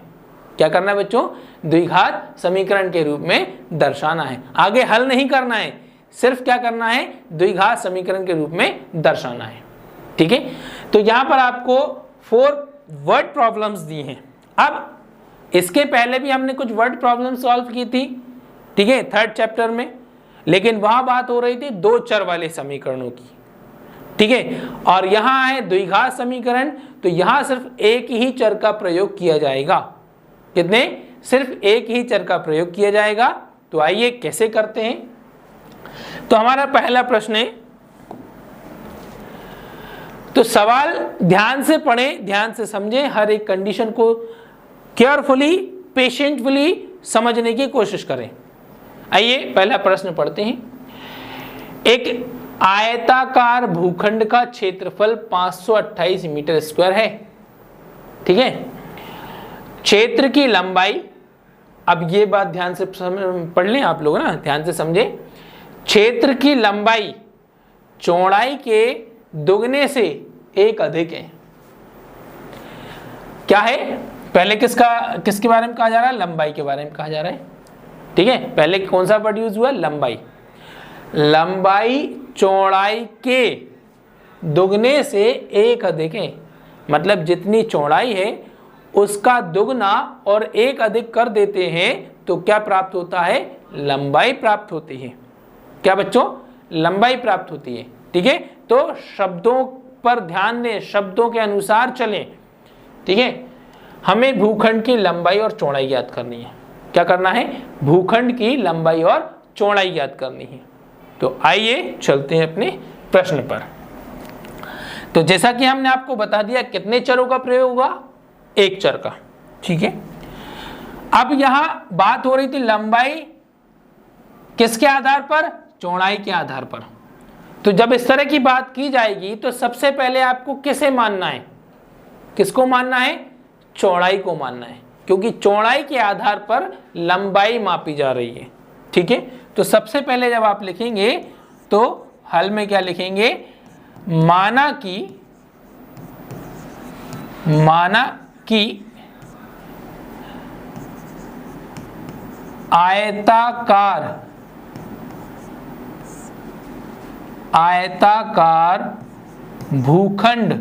A: क्या करना है बच्चों, द्विघात समीकरण के रूप में दर्शाना है। आगे हल नहीं करना है, सिर्फ क्या करना है, द्विघात समीकरण के रूप में दर्शाना है। ठीक है, तो यहां पर आपको 4 वर्ड प्रॉब्लम्स दी हैं। अब इसके पहले भी हमने कुछ वर्ड प्रॉब्लम सॉल्व की थी, ठीक है, 3rd चैप्टर में, लेकिन वहां बात हो रही थी 2 चर वाले समीकरणों की। ठीक है, और यहां है द्विघात समीकरण, तो यहां सिर्फ एक ही चर का प्रयोग किया जाएगा। कितने, सिर्फ एक ही चर का प्रयोग किया जाएगा। तो आइए कैसे करते हैं। तो हमारा पहला प्रश्न है, तो सवाल ध्यान से पढ़ें, ध्यान से समझें, हर एक कंडीशन को केयरफुली पेशेंटफुली समझने की कोशिश करें। आइए पहला प्रश्न पढ़ते हैं। एक आयताकार भूखंड का क्षेत्रफल 528 मीटर स्क्वायर है। ठीक है, क्षेत्र की लंबाई, अब ये बात ध्यान से पढ़ लें आप लोग ना, ध्यान से समझें। क्षेत्र की लंबाई चौड़ाई के दुगने से 1 अधिक है। क्या है, पहले किसके बारे में कहा जा रहा है, लंबाई के बारे में कहा जा रहा है। ठीक है, पहले कौन सा वर्ड यूज हुआ, लंबाई। लंबाई चौड़ाई के दुगने से एक अधिक है, मतलब जितनी चौड़ाई है उसका दुगना और एक अधिक कर देते हैं तो क्या प्राप्त होता है, लंबाई प्राप्त होती है। क्या बच्चों, लंबाई प्राप्त होती है। ठीक है, तो शब्दों पर ध्यान दें, शब्दों के अनुसार चलें। ठीक है, हमें भूखंड की लंबाई और चौड़ाई याद करनी है। क्या करना है, भूखंड की लंबाई और चौड़ाई याद करनी है। तो आइए चलते हैं अपने प्रश्न पर। तो जैसा कि हमने आपको बता दिया कितने चरों का प्रयोग हुआ, एक चर का। ठीक है, अब यहां बात हो रही थी लंबाई किसके आधार पर, चौड़ाई के आधार पर। तो जब इस तरह की बात की जाएगी तो सबसे पहले आपको किसे मानना है, किसको मानना है, चौड़ाई को मानना है, क्योंकि चौड़ाई के आधार पर लंबाई मापी जा रही है। ठीक है, तो सबसे पहले जब आप लिखेंगे तो हल में क्या लिखेंगे, माना कि आयताकार भूखंड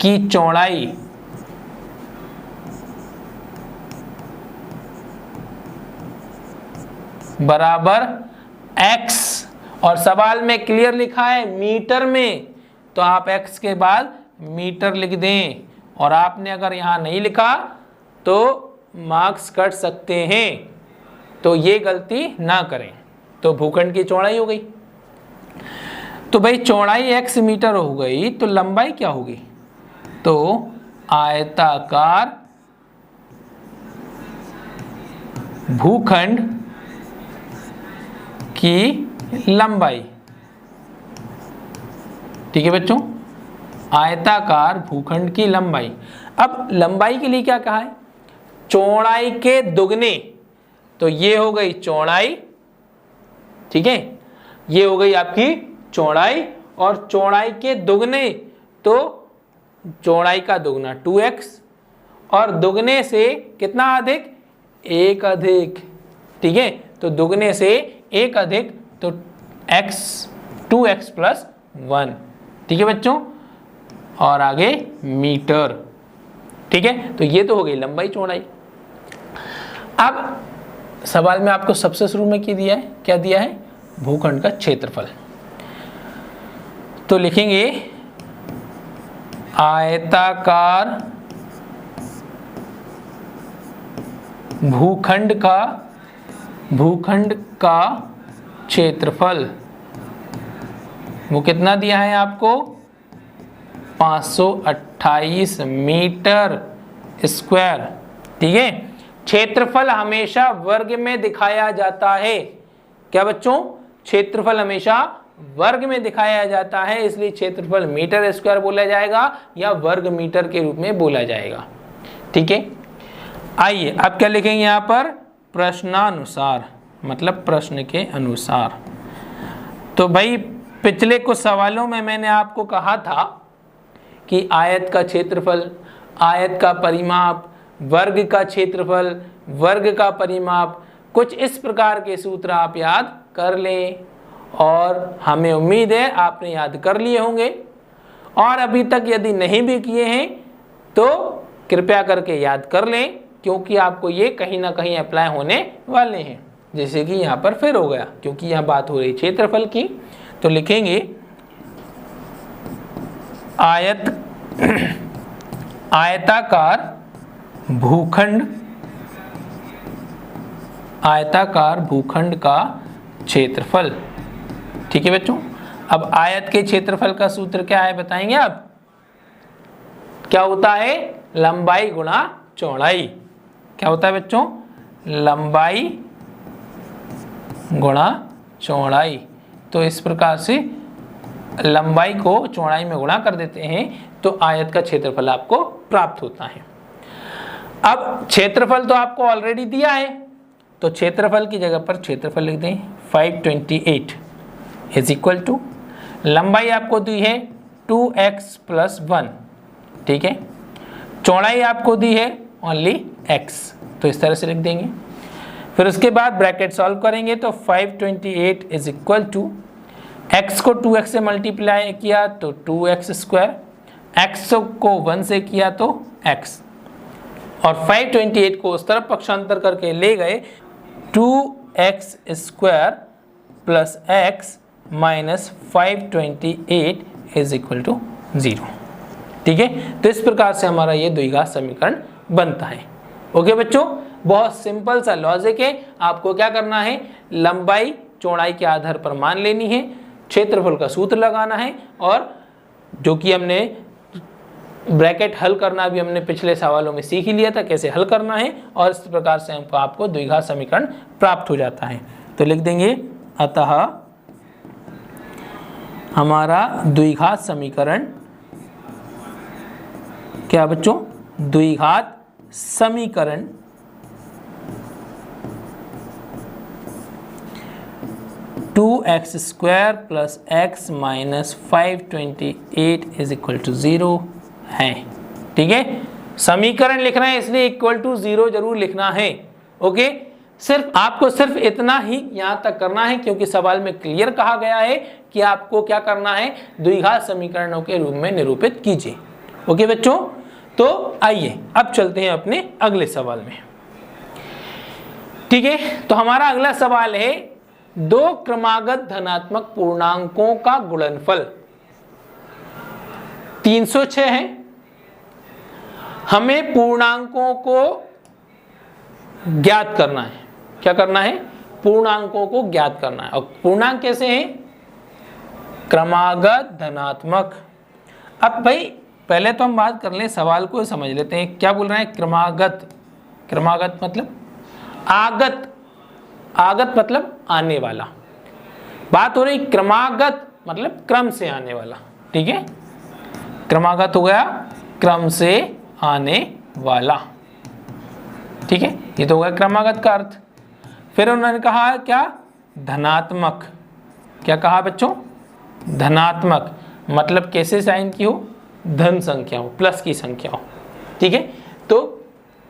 A: की चौड़ाई बराबर x, और सवाल में क्लियर लिखा है मीटर में, तो आप x के बाद मीटर लिख दें। और आपने अगर यहां नहीं लिखा तो मार्क्स कट सकते हैं, तो ये गलती ना करें। तो भूखंड की चौड़ाई हो गई, तो भाई चौड़ाई x मीटर हो गई, तो लंबाई क्या होगी, तो आयताकार भूखंड की लंबाई। ठीक है बच्चों, आयताकार भूखंड की लंबाई। अब लंबाई के लिए क्या कहा है, चौड़ाई के दुगने, तो ये हो गई चौड़ाई। ठीक है, ये हो गई आपकी चौड़ाई, और चौड़ाई के दुगने तो चौड़ाई का दुगना 2x, और दुगने से कितना अधिक, एक अधिक। ठीक है, तो दुगने से एक अधिक तो x 2x प्लस 1। ठीक है बच्चों, और आगे मीटर। ठीक है, तो ये तो हो गई लंबाई चौड़ाई। अब सवाल में आपको सबसे शुरू में क्या दिया है, भूखंड का क्षेत्रफल। तो लिखेंगे आयताकार भूखंड का क्षेत्रफल, वो कितना दिया है आपको, 528 मीटर स्क्वायर। ठीक है, क्षेत्रफल हमेशा वर्ग में दिखाया जाता है। क्या बच्चों, क्षेत्रफल हमेशा वर्ग में दिखाया जाता है, इसलिए क्षेत्रफल मीटर स्क्वायर बोला जाएगा या वर्ग मीटर के रूप में बोला जाएगा। ठीक है, आइए अब क्या लिखेंगे यहाँ पर, प्रश्नानुसार, मतलब प्रश्न के अनुसार। तो भाई पिछले कुछ सवालों में मैंने आपको कहा था कि आयत का क्षेत्रफल, आयत का परिमाप, वर्ग का क्षेत्रफल, वर्ग का परिमाप, कुछ इस प्रकार के सूत्र आप याद कर लें, और हमें उम्मीद है आपने याद कर लिए होंगे। और अभी तक यदि नहीं भी किए हैं तो कृपया करके याद कर लें, क्योंकि आपको ये कहीं ना कहीं अप्लाई होने वाले हैं। जैसे कि यहाँ पर फिर हो गया, क्योंकि यहाँ बात हो रही क्षेत्रफल की, तो लिखेंगे आयताकार भूखंड का क्षेत्रफल। ठीक है बच्चों, अब आयत के क्षेत्रफल का सूत्र क्या है बताएंगे आप, क्या होता है, लंबाई गुणा चौड़ाई। क्या होता है बच्चों, लंबाई गुणा चौड़ाई। तो इस प्रकार से लंबाई को चौड़ाई में गुणा कर देते हैं तो आयत का क्षेत्रफल आपको प्राप्त होता है। अब क्षेत्रफल तो आपको ऑलरेडी दिया है, तो क्षेत्रफल की जगह पर क्षेत्रफल लिख दें 528 इज इक्वल टू, लंबाई आपको दी है 2x प्लस 1। ठीक है, चौड़ाई आपको दी है ओनली x, तो इस तरह से लिख देंगे। फिर उसके बाद ब्रैकेट सॉल्व करेंगे तो 528 इज इक्वल टू x को 2x से मल्टीप्लाई किया तो 2x स्क्वायर, x को 1 से किया तो x, और 528 को उस तरफ पक्षांतर करके ले गए 2x square plus x minus 528 is equal to 0। ठीक है, तो इस प्रकार से हमारा ये द्विघात समीकरण बनता है। ओके बच्चों, बहुत सिंपल सा लॉजिक है। आपको क्या करना है, लंबाई चौड़ाई के आधार पर मान लेनी है, क्षेत्रफल का सूत्र लगाना है, और जो कि हमने ब्रैकेट हल करना भी हमने पिछले सवालों में सीख ही लिया था कैसे हल करना है, और इस प्रकार से हमको आपको द्विघात समीकरण प्राप्त हो जाता है। तो लिख देंगे अतः हमारा द्विघात समीकरण क्या बच्चों, द्विघात समीकरण two X square plus X minus 528 is equal to 0 है। ठीक है, समीकरण लिखना है इसलिए इक्वल टू 0 जरूर लिखना है। ओके, सिर्फ आपको सिर्फ इतना ही यहां तक करना है, क्योंकि सवाल में क्लियर कहा गया है कि आपको क्या करना है, द्विघात समीकरणों के रूप में निरूपित कीजिए। ओके बच्चों, तो आइए अब चलते हैं अपने अगले सवाल में। ठीक है, तो हमारा अगला सवाल है दो क्रमागत धनात्मक पूर्णांकों का गुणनफल 306 है। हमें पूर्णांकों को ज्ञात करना है। क्या करना है, पूर्णांकों को ज्ञात करना है। और पूर्णांक कैसे हैं, क्रमागत धनात्मक। अब भाई पहले तो हम बात कर लें, सवाल को समझ लेते हैं। क्या बोल रहे हैं, क्रमागत। क्रमागत मतलब आगत, आगत मतलब आने वाला। बात हो रही क्रमागत मतलब क्रम से आने वाला। ठीक है, क्रमागत हो गया क्रम से आने वाला। ठीक है, ये तो हो गया क्रमागत का अर्थ। फिर उन्होंने कहा क्या, धनात्मक। क्या कहा बच्चों, धनात्मक मतलब कैसे साइन की हो, धन संख्या हो, प्लस की संख्या हो। ठीक है, तो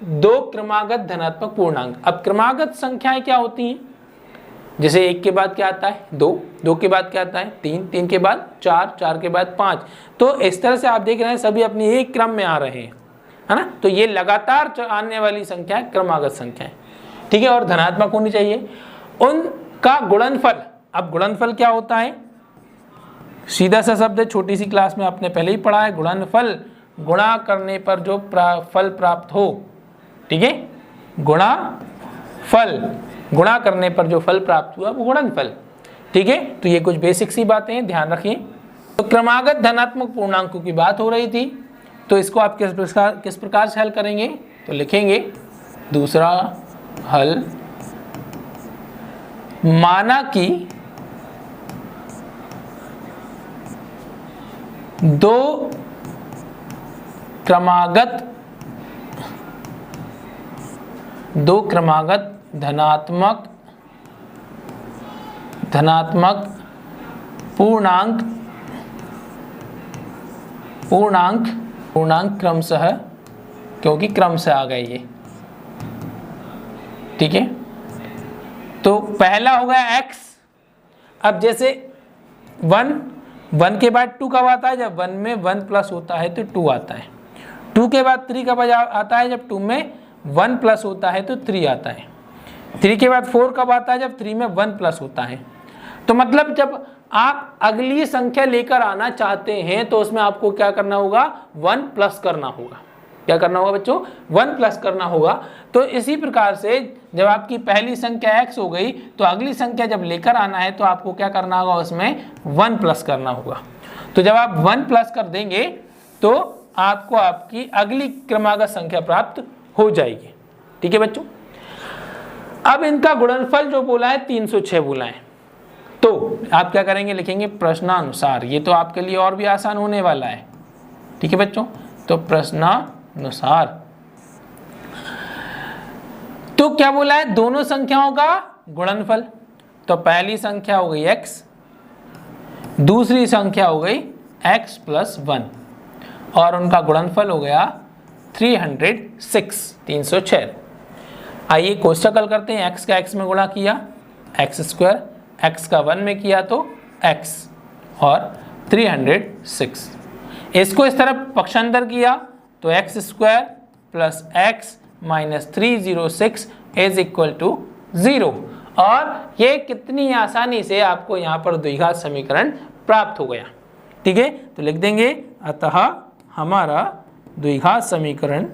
A: दो क्रमागत धनात्मक पूर्णांक। अब क्रमागत संख्याएं क्या होती हैं, जैसे एक के बाद क्या आता है, दो, दो के बाद क्या आता है, तीन, तीन के बाद चार, चार के बाद पाँच। तो इस तरह से आप देख रहे हैं सभी अपनी एक क्रम में आ रहे हैं, है ना। तो ये लगातार आने वाली संख्या है क्रमागत संख्याएं। ठीक है, और धनात्मक होनी चाहिए। उनका गुणनफल, अब गुणनफल क्या होता है, सीधा सा शब्द है, छोटी सी क्लास में आपने पहले ही पढ़ा है। गुणनफल गुणा करने पर जो फल प्राप्त हो। ठीक है, गुणा फल, गुणा करने पर जो फल प्राप्त हुआ वो गुणनफल। ठीक है, तो ये कुछ बेसिक सी बातें हैं, ध्यान रखिए। तो क्रमागत धनात्मक पूर्णांकों की बात हो रही थी, तो इसको आप किस प्रकार से हल करेंगे, तो लिखेंगे दूसरा हल, माना कि दो क्रमागत धनात्मक पूर्णांक क्रमशः, क्योंकि क्रम से आ गए ये। ठीक है, तो पहला हो गया x। अब जैसे 1 के बाद 2 कब आता है, जब 1 में 1 प्लस होता है तो 2 आता है। 2 के बाद 3 कब आता है, जब 2 में 1 प्लस होता है तो 3 आता है। 3 के बाद 4 कब आता है, जब 3 में 1 प्लस होता है। तो मतलब जब आप अगली संख्या लेकर आना चाहते हैं तो उसमें आपको क्या करना होगा, 1 प्लस करना होगा। क्या करना होगा बच्चों, 1 प्लस करना होगा। तो इसी प्रकार से जब आपकी पहली संख्या x हो गई तो अगली संख्या जब लेकर आना है तो आपको क्या करना होगा, उसमें 1 प्लस करना होगा। तो जब आप 1 प्लस कर देंगे तो आपको आपकी अगली क्रमागत संख्या प्राप्त हो जाएगी। ठीक है बच्चों, अब इनका गुणनफल जो बोला है 306 बोला है, तो आप क्या करेंगे, लिखेंगे प्रश्नानुसार। ये तो आपके लिए और भी आसान होने वाला है। ठीक है बच्चों, तो प्रश्नानुसार तो क्या बोला है, दोनों संख्याओं का गुणनफल। तो पहली संख्या हो गई x, दूसरी संख्या हो गई x प्लस 1, और उनका गुणनफल हो गया 306। आइए कोष्टक हल करते हैं। x का x में गुणा किया x², x का 1 में किया तो x और 306। इसको इस तरफ पक्षांतर किया तो x² plus x minus 306 is equal to 0। और ये कितनी आसानी से आपको यहाँ पर द्विघात समीकरण प्राप्त हो गया। ठीक है, तो लिख देंगे अतः हमारा द्विघात समीकरण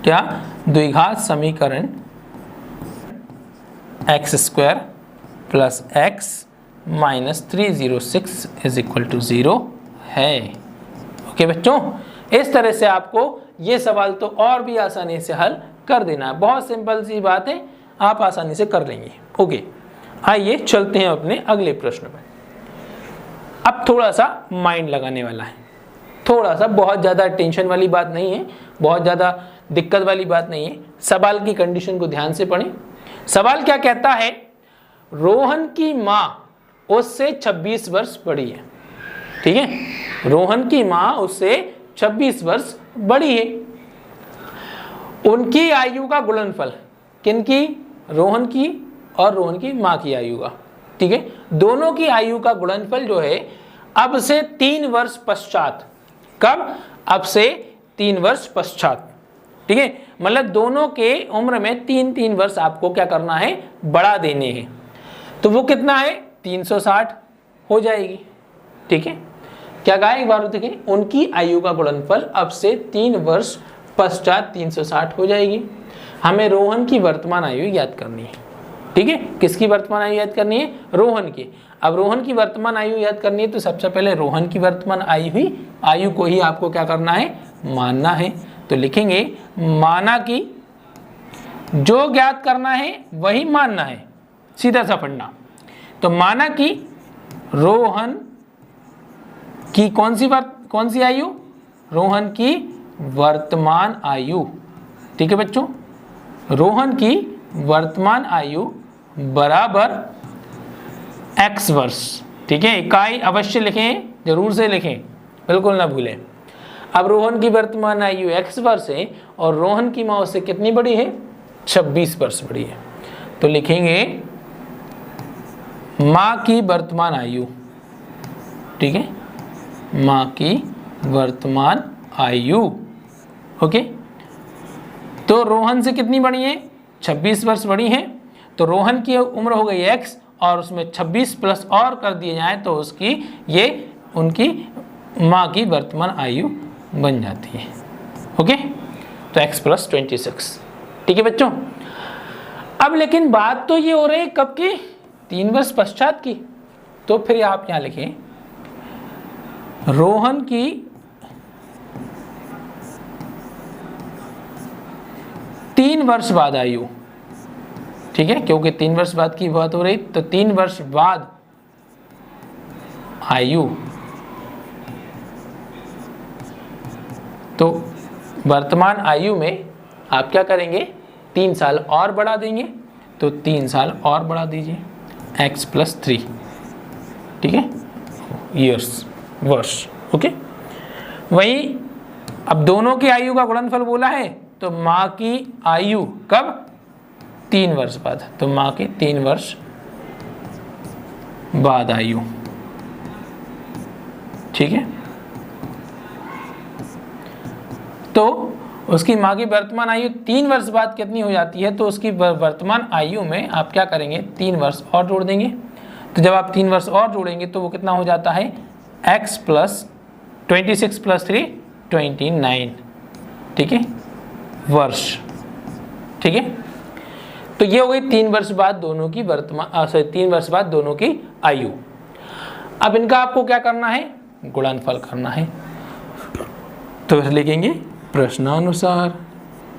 A: क्या द्विघात समीकरण x² plus x minus 306 is equal to 0 है। ओके बच्चों, इस तरह से आपको ये सवाल तो और भी आसानी से हल कर देना है। बहुत सिंपल सी बात है, आप आसानी से कर लेंगे। ओके, आइए चलते हैं अपने अगले प्रश्न पर। अब थोड़ा सा माइंड लगाने वाला है, थोड़ा सा, बहुत ज़्यादा टेंशन वाली बात नहीं है, बहुत ज़्यादा दिक्कत वाली बात नहीं है। सवाल की कंडीशन को ध्यान से पढ़ें। सवाल क्या कहता है, रोहन की माँ उससे 26 वर्ष बड़ी है। ठीक है, रोहन की माँ उससे 26 वर्ष बड़ी है। उनकी आयु का गुणनफल, किनकी, रोहन की और रोहन की माँ की आयु का। ठीक है, दोनों की आयु का गुणनफल जो है अब से 3 वर्ष पश्चात। कब? अब से 3 वर्ष पश्चात। ठीक है, मतलब दोनों के उम्र में 3-3 वर्ष आपको क्या करना है, बढ़ा देने हैं। तो वो कितना है, 360 हो जाएगी। ठीक है, क्या कहा एक बार देखिए, उनकी आयु का गुणनफल अब से 3 वर्ष पश्चात 360 हो जाएगी। हमें रोहन की वर्तमान आयु याद करनी है। ठीक है, किसकी वर्तमान आयु याद करनी है, रोहन की। अब रोहन की वर्तमान आयु याद करनी है तो सबसे पहले रोहन की वर्तमान आयु को ही आपको क्या करना है, मानना है। तो लिखेंगे माना की, जो ज्ञात करना है वही मानना है, सीधा सा पढ़ना। तो माना कि रोहन की कौन सी आयु, रोहन की वर्तमान आयु। ठीक है बच्चों, रोहन की वर्तमान आयु बराबर x वर्ष। ठीक है, इकाई अवश्य लिखें, जरूर से लिखें, बिल्कुल ना भूलें। अब रोहन की वर्तमान आयु x वर्ष है और रोहन की माँ उससे कितनी बड़ी है, 26 वर्ष बड़ी है। तो लिखेंगे माँ की वर्तमान आयु। ठीक है, माँ की वर्तमान आयु। ओके, तो रोहन से कितनी बड़ी है, 26 वर्ष बड़ी है। तो रोहन की उम्र हो गई x और उसमें 26 प्लस और कर दिए जाए तो उसकी ये उनकी माँ की वर्तमान आयु बन जाती है। ओके, तो x प्लस 26। ठीक है बच्चों, अब लेकिन बात तो ये हो रही है कब की, 3 वर्ष पश्चात की। तो फिर आप यहाँ लिखें रोहन की तीन वर्ष बाद आयु। ठीक है, क्योंकि 3 वर्ष बाद की बात हो रही, तो 3 वर्ष बाद आयु। तो वर्तमान आयु में आप क्या करेंगे, 3 साल और बढ़ा देंगे। तो 3 साल और बढ़ा दीजिए, x प्लस 3। ठीक है, ईयर्स, वर्ष। ओके, वही अब दोनों की आयु का गुणनफल बोला है, तो माँ की आयु कब, 3 वर्ष बाद। तो माँ की 3 वर्ष बाद आयु। ठीक है, तो उसकी माँ की वर्तमान आयु 3 वर्ष बाद कितनी हो जाती है, तो उसकी वर्तमान आयु में आप क्या करेंगे, 3 वर्ष और जोड़ देंगे। तो जब आप 3 वर्ष और जोड़ेंगे तो वो कितना हो जाता है, x प्लस 26 प्लस 3 29। ठीक है, वर्ष। ठीक है, तो ये हो गई 3 वर्ष बाद दोनों की वर्तमान 3 वर्ष बाद दोनों की आयु। अब इनका आपको क्या करना है, गुणनफल करना है। तो लिखेंगे प्रश्नानुसार,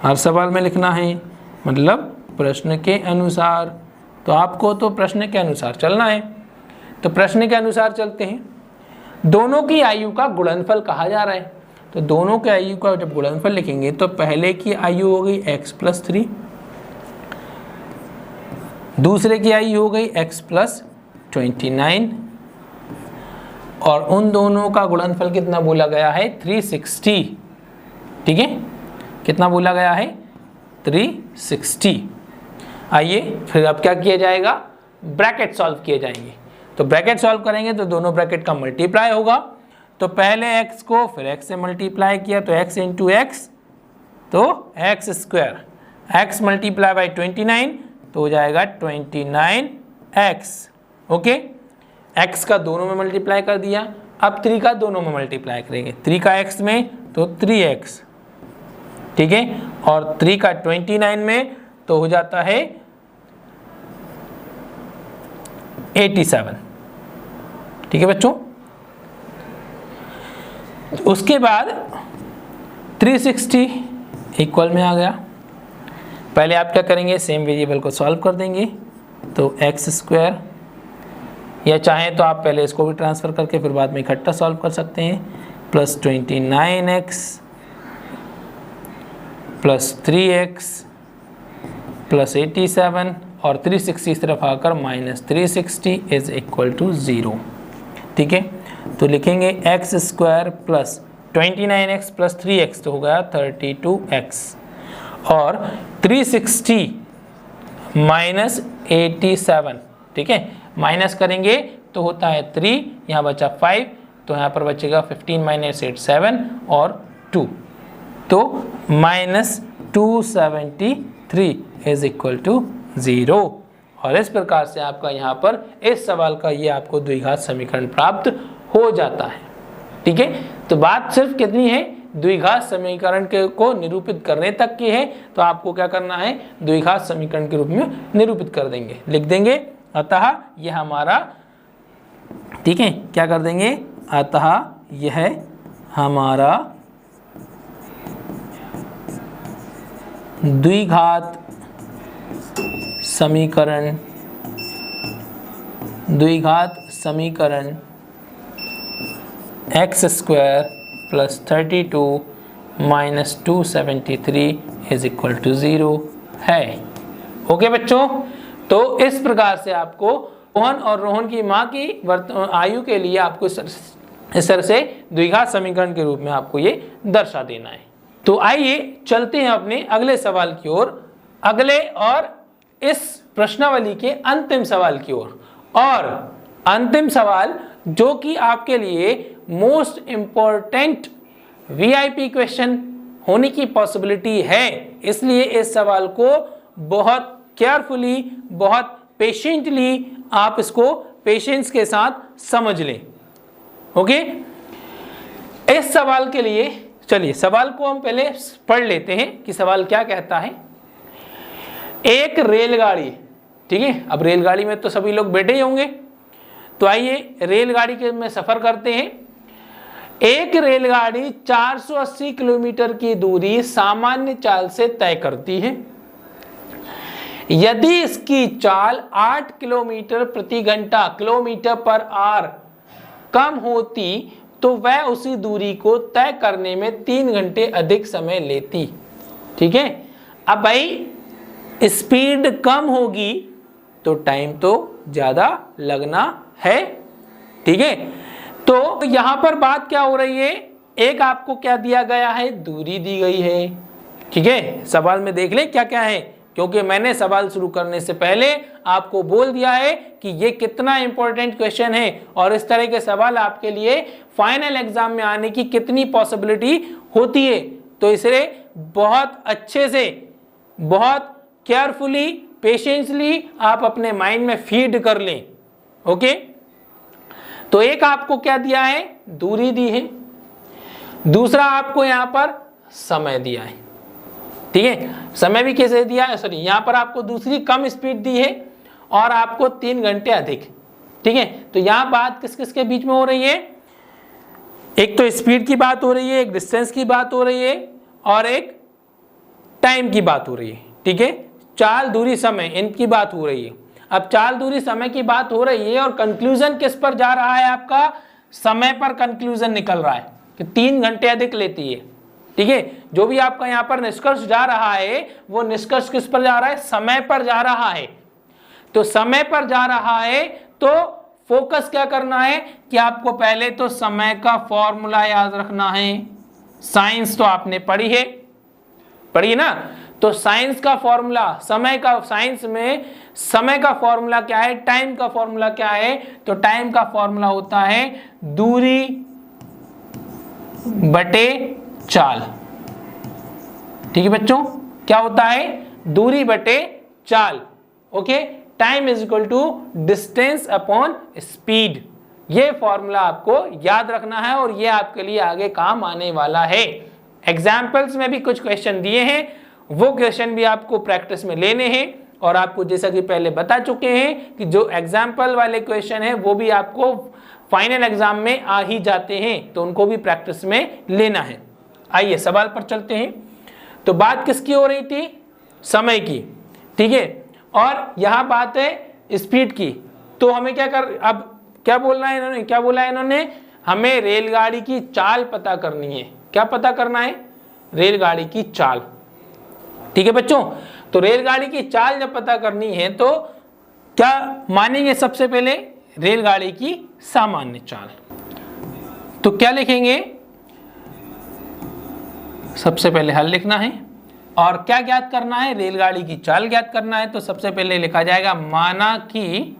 A: हर सवाल में लिखना है, मतलब प्रश्न के अनुसार। तो आपको तो प्रश्न के अनुसार चलना है, तो प्रश्न के अनुसार चलते हैं। दोनों की आयु का गुणनफल कहा जा रहा है, तो दोनों के आयु का जब गुणनफल लिखेंगे तो पहले की आयु हो गई x प्लस 3, दूसरे की आयु हो गई x प्लस 29, और उन दोनों का गुणनफल कितना बोला गया है 360, ठीक है, कितना बोला गया है 360। आइए फिर अब क्या किया जाएगा, ब्रैकेट सॉल्व किए जाएंगे। तो ब्रैकेट सॉल्व करेंगे तो दोनों ब्रैकेट का मल्टीप्लाई होगा, तो पहले x को फिर x से मल्टीप्लाई किया तो x इंटू एक्स, तो x square, x multiply by 29 तो हो जाएगा 29x। ओके, x का दोनों में मल्टीप्लाई कर दिया, अब 3 का दोनों में मल्टीप्लाई करेंगे, 3 का x में तो 3x, ठीक है, और 3 का 29 में तो हो जाता है 87, ठीक है बच्चों। उसके बाद 360 इक्वल में आ गया, पहले आप क्या करेंगे, सेम वेरिएबल को सॉल्व कर देंगे, तो एक्स स्क्वायर, या चाहें तो आप पहले इसको भी ट्रांसफ़र करके फिर बाद में इकट्ठा सॉल्व कर सकते हैं, plus 29x plus 3x plus 87 और 360 इस तरफ आकर माइनस 360 इज इक्वल टू 0, ठीक है। तो लिखेंगे x square plus 29x plus 3x तो हो गया 32x, और 360 माइनस 87, ठीक है, माइनस करेंगे तो होता है 3, यहाँ बचा 5, तो यहाँ पर बचेगा 15 माइनस 8 7 और 2, तो माइनस 273 इज इक्वल टू 0। और इस प्रकार से आपका यहाँ पर इस सवाल का ये आपको द्विघात समीकरण प्राप्त हो जाता है, ठीक है। तो बात सिर्फ कितनी है, द्विघात समीकरण को निरूपित करने तक की है, तो आपको क्या करना है, द्विघात समीकरण के रूप में निरूपित कर देंगे, लिख देंगे, अतः यह हमारा, ठीक है, क्या कर देंगे, अतः यह हमारा द्विघात समीकरण X square plus 32 minus 273 is equal to 0 है। ओके बच्चों, तो इस प्रकार से आपको रोहन और रोहन की माँ की आयु के लिए आपको इस तरह से द्विघात समीकरण के रूप में आपको ये दर्शा देना है। तो आइए चलते हैं अपने अगले सवाल की ओर, अगले और इस प्रश्नावली के अंतिम सवाल की ओर। और अंतिम सवाल जो कि आपके लिए मोस्ट इंपॉर्टेंट वीआईपी क्वेश्चन होने की पॉसिबिलिटी है, इसलिए इस सवाल को बहुत केयरफुली, बहुत पेशेंटली आप इसको पेशेंस के साथ समझ लें। ओके, इस सवाल के लिए चलिए सवाल को हम पहले पढ़ लेते हैं कि सवाल क्या कहता है। एक रेलगाड़ी, ठीक है, अब रेलगाड़ी में तो सभी लोग बैठे ही होंगे, तो आइए रेलगाड़ी के में सफर करते हैं। एक रेलगाड़ी 480 किलोमीटर की दूरी सामान्य चाल से तय करती है। यदि इसकी चाल 8 किलोमीटर प्रति घंटा, किलोमीटर पर आवर कम होती तो वह उसी दूरी को तय करने में 3 घंटे अधिक समय लेती। ठीक है, अब भाई स्पीड कम होगी तो टाइम तो ज्यादा लगना है। ठीक है, तो यहां पर बात क्या हो रही है, एक आपको क्या दिया गया है, दूरी दी गई है। ठीक है, सवाल में देख ले क्या क्या है, क्योंकि मैंने सवाल शुरू करने से पहले आपको बोल दिया है कि ये कितना इंपॉर्टेंट क्वेश्चन है और इस तरह के सवाल आपके लिए फाइनल एग्जाम में आने की कितनी पॉसिबिलिटी होती है। तो इसलिए बहुत अच्छे से, बहुत केयरफुली, पेशेंसली आप अपने माइंड में फीड कर लें। ओके, तो एक आपको क्या दिया है, दूरी दी है, दूसरा आपको यहां पर समय दिया है। ठीक है, समय भी कैसे दिया है, सॉरी यहां पर आपको दूसरी कम स्पीड दी है और आपको 3 घंटे अधिक। ठीक है, तो यहां बात किस किस के बीच में हो रही है, एक तो स्पीड की बात हो रही है, एक डिस्टेंस की बात हो रही है और एक टाइम की बात हो रही है। ठीक है, चाल, दूरी, समय, इनकी बात हो रही है। अब चाल, दूरी, समय की बात हो रही है और कंक्लूजन किस पर जा रहा है, आपका समय पर कंक्लूजन निकल रहा है कि 3 घंटे अधिक लेती है। ठीक है, जो भी आपका यहां पर निष्कर्ष जा रहा है वो निष्कर्ष किस पर जा रहा है, समय पर जा रहा है। तो समय पर जा रहा है तो फोकस क्या करना है कि आपको पहले तो समय का फॉर्मूला याद रखना है। साइंस तो आपने पढ़ी ना, तो साइंस का फॉर्मूला, साइंस में समय का फॉर्मूला क्या है, टाइम का फॉर्मूला क्या है, तो टाइम का फॉर्मूला होता है दूरी बटे चाल। ठीक है बच्चों, क्या होता है, दूरी बटे चाल। Okay, time is equal to distance upon speed. ये फॉर्मूला आपको याद रखना है और ये आपके लिए आगे काम आने वाला है। एग्जाम्पल्स में भी कुछ क्वेश्चन दिए हैं, वो क्वेश्चन भी आपको प्रैक्टिस में लेने हैं। और आपको जैसा कि पहले बता चुके हैं कि जो एग्जाम्पल वाले क्वेश्चन है वो भी आपको फाइनल एग्जाम में आ ही जाते हैं, तो उनको भी प्रैक्टिस में लेना है। आइए सवाल पर चलते हैं। तो बात किसकी हो रही थी, समय की, ठीक है, और यहां बात है स्पीड की। तो हमें अब क्या बोलना है इन्होंने, क्या बोला है इन्होंने, हमें रेलगाड़ी की चाल पता करनी है। क्या पता करना है, रेलगाड़ी की चाल। ठीक है बच्चों, तो रेलगाड़ी की चाल जब पता करनी है तो क्या मानेंगे, सबसे पहले रेलगाड़ी की सामान्य चाल। तो क्या लिखेंगे, सबसे पहले हल लिखना है और क्या ज्ञात करना है, रेलगाड़ी की चाल ज्ञात करना है। तो सबसे पहले लिखा जाएगा माना कि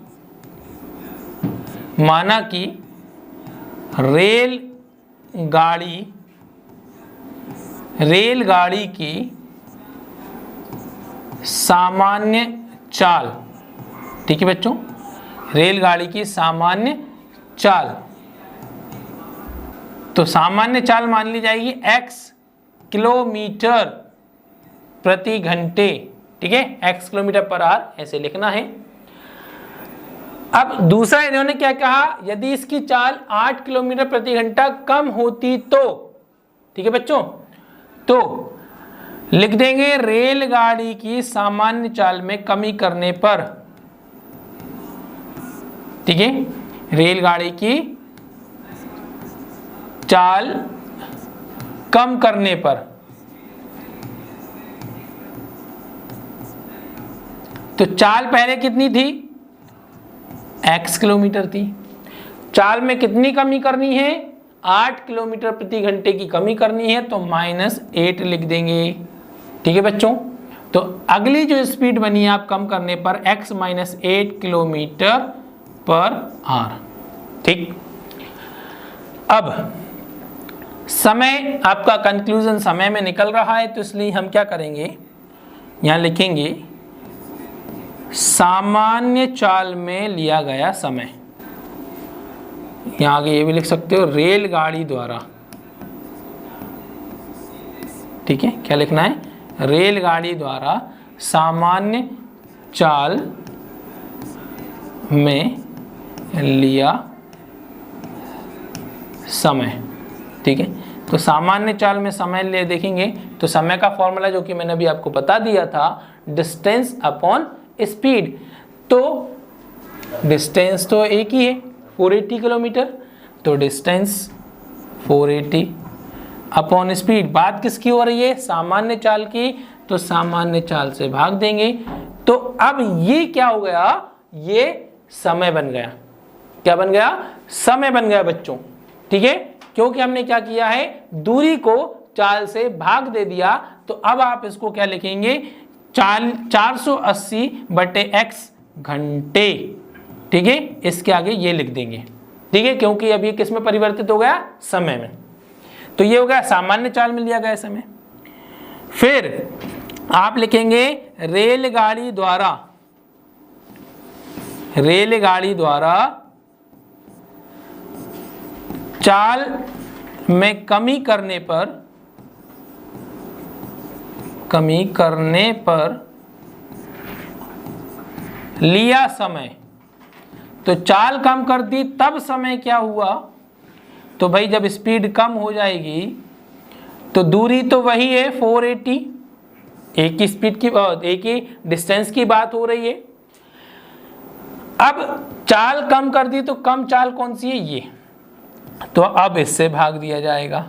A: रेलगाड़ी की सामान्य चाल। ठीक है बच्चों, रेलगाड़ी की सामान्य चाल, तो सामान्य चाल मान ली जाएगी x किलोमीटर प्रति घंटे। ठीक है, x किलोमीटर पर आवर ऐसे लिखना है। अब दूसरा इन्होंने क्या कहा, यदि इसकी चाल 8 किलोमीटर प्रति घंटा कम होती तो, ठीक है बच्चों, तो लिख देंगे रेलगाड़ी की सामान्य चाल में कमी करने पर। ठीक है, रेलगाड़ी की चाल कम करने पर, तो चाल पहले कितनी थी, x किलोमीटर थी, चाल में कितनी कमी करनी है, 8 किलोमीटर प्रति घंटे की कमी करनी है, तो -8 लिख देंगे। ठीक है बच्चों, तो अगली जो स्पीड बनी है आप कम करने पर x -8 किलोमीटर पर आवर। ठीक, अब समय, आपका कंक्लूजन समय में निकल रहा है, तो इसलिए हम क्या करेंगे, यहां लिखेंगे सामान्य चाल में लिया गया समय। यहां आगे ये भी लिख सकते हो रेलगाड़ी द्वारा। ठीक है, क्या लिखना है, रेलगाड़ी द्वारा सामान्य चाल में लिया समय। ठीक है, तो सामान्य चाल में समय ले देखेंगे तो समय का फॉर्मूला जो कि मैंने अभी आपको बता दिया था, डिस्टेंस अपॉन स्पीड। तो डिस्टेंस तो एक ही है 480 किलोमीटर, तो डिस्टेंस 480 अपॉन स्पीड। बात किसकी हो रही है, सामान्य चाल की, तो सामान्य चाल से भाग देंगे। तो अब ये क्या हो गया, ये समय बन गया। क्या बन गया, समय बन गया बच्चों। ठीक है, क्योंकि हमने क्या किया है, दूरी को चाल से भाग दे दिया। तो अब आप इसको क्या लिखेंगे, 480 बटे x घंटे। ठीक है, इसके आगे ये लिख देंगे। ठीक है, क्योंकि अब ये किस में परिवर्तित हो गया, समय में। तो ये हो गया सामान्य चाल में लिया गया समय। फिर आप लिखेंगे रेलगाड़ी द्वारा चाल में कमी करने पर लिया समय। तो चाल कम कर दी, तब समय क्या हुआ, तो भाई जब स्पीड कम हो जाएगी तो दूरी तो वही है 480, एक ही स्पीड की, एक ही डिस्टेंस की बात हो रही है। अब चाल कम कर दी तो कम चाल कौन सी है, ये, तो अब इससे भाग दिया जाएगा।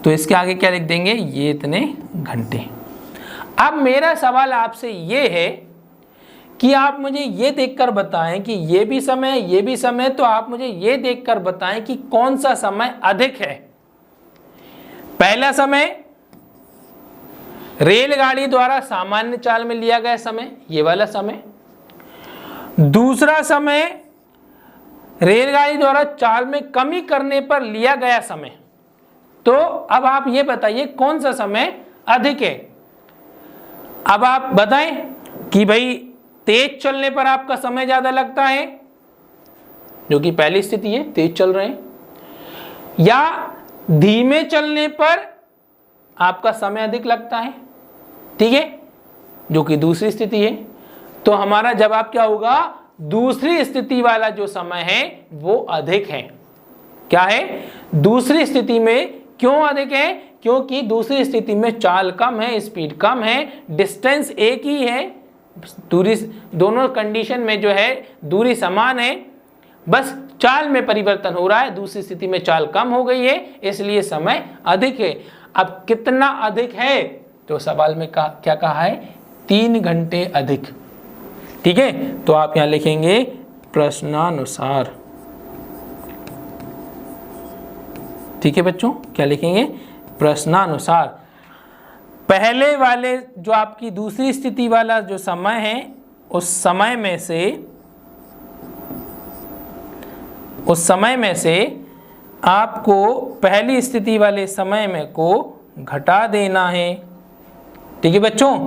A: तो इसके आगे क्या लिख देंगे, ये इतने घंटे। अब मेरा सवाल आपसे ये है कि आप मुझे ये देखकर बताएं कि ये भी समय, तो आप मुझे ये देखकर बताएं कि कौन सा समय अधिक है। पहला समय रेलगाड़ी द्वारा सामान्य चाल में लिया गया समय, ये वाला समय। दूसरा समय रेलगाड़ी द्वारा चाल में कमी करने पर लिया गया समय। तो अब आप ये बताइए कौन सा समय अधिक है। अब आप बताएं कि भाई तेज चलने पर आपका समय ज्यादा लगता है, जो कि पहली स्थिति है, तेज चल रहे हैं, या धीमे चलने पर आपका समय अधिक लगता है, ठीक है, जो कि दूसरी स्थिति है। तो हमारा जवाब क्या होगा, दूसरी स्थिति वाला जो समय है वो अधिक है। क्या है, दूसरी स्थिति में। क्यों अधिक है, क्योंकि दूसरी स्थिति में चाल कम है, स्पीड कम है, डिस्टेंस एक ही है, दूरी दोनों कंडीशन में जो है दूरी समान है, बस चाल में परिवर्तन हो रहा है। दूसरी स्थिति में चाल कम हो गई है, इसलिए समय अधिक है। अब कितना अधिक है, तो सवाल में क्या कहा है, 3 घंटे अधिक। ठीक है, तो आप यहां लिखेंगे प्रश्नानुसार। ठीक है बच्चों, क्या लिखेंगे, प्रश्नानुसार। पहले वाले जो आपकी दूसरी स्थिति वाला जो समय है, उस समय में से आपको पहली स्थिति वाले समय में को घटा देना है। ठीक है बच्चों,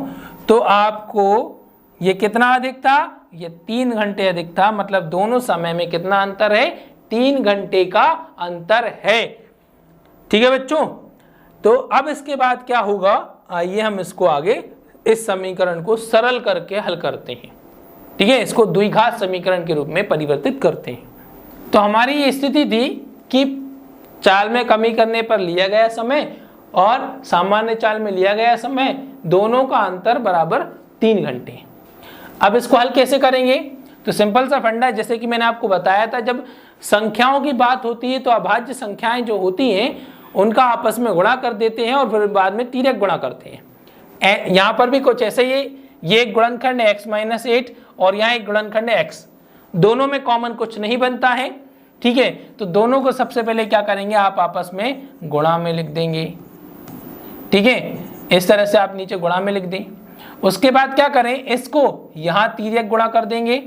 A: तो आपको ये कितना अधिक था, ये 3 घंटे अधिक था, मतलब दोनों समय में कितना अंतर है, 3 घंटे का अंतर है। ठीक है बच्चों, तो अब इसके बाद क्या होगा, आइए हम इसको आगे इस समीकरण को सरल करके हल करते हैं। ठीक है, इसको द्विघात समीकरण के रूप में परिवर्तित करते हैं। तो हमारी ये स्थिति थी कि चाल में कमी करने पर लिया गया समय और सामान्य चाल में लिया गया समय, दोनों का अंतर बराबर 3 घंटे। अब इसको हल कैसे करेंगे, तो सिंपल सा फंडा, जैसे कि मैंने आपको बताया था, जब संख्याओं की बात होती है तो अभाज्य संख्याएं जो होती हैं उनका आपस में गुणा कर देते हैं और फिर बाद में तिर्यक गुणा करते हैं। यहाँ पर भी कुछ ऐसे ही, ये एक गुणनखंड है x-8 और यहाँ एक गुणनखंड है x, दोनों में कॉमन कुछ नहीं बनता है। ठीक है, तो दोनों को सबसे पहले क्या करेंगे, आप आपस में गुणा में लिख देंगे। ठीक है, इस तरह से आप नीचे गुणा में लिख दें। उसके बाद क्या करें, इसको यहां तिर्यक गुणा कर देंगे,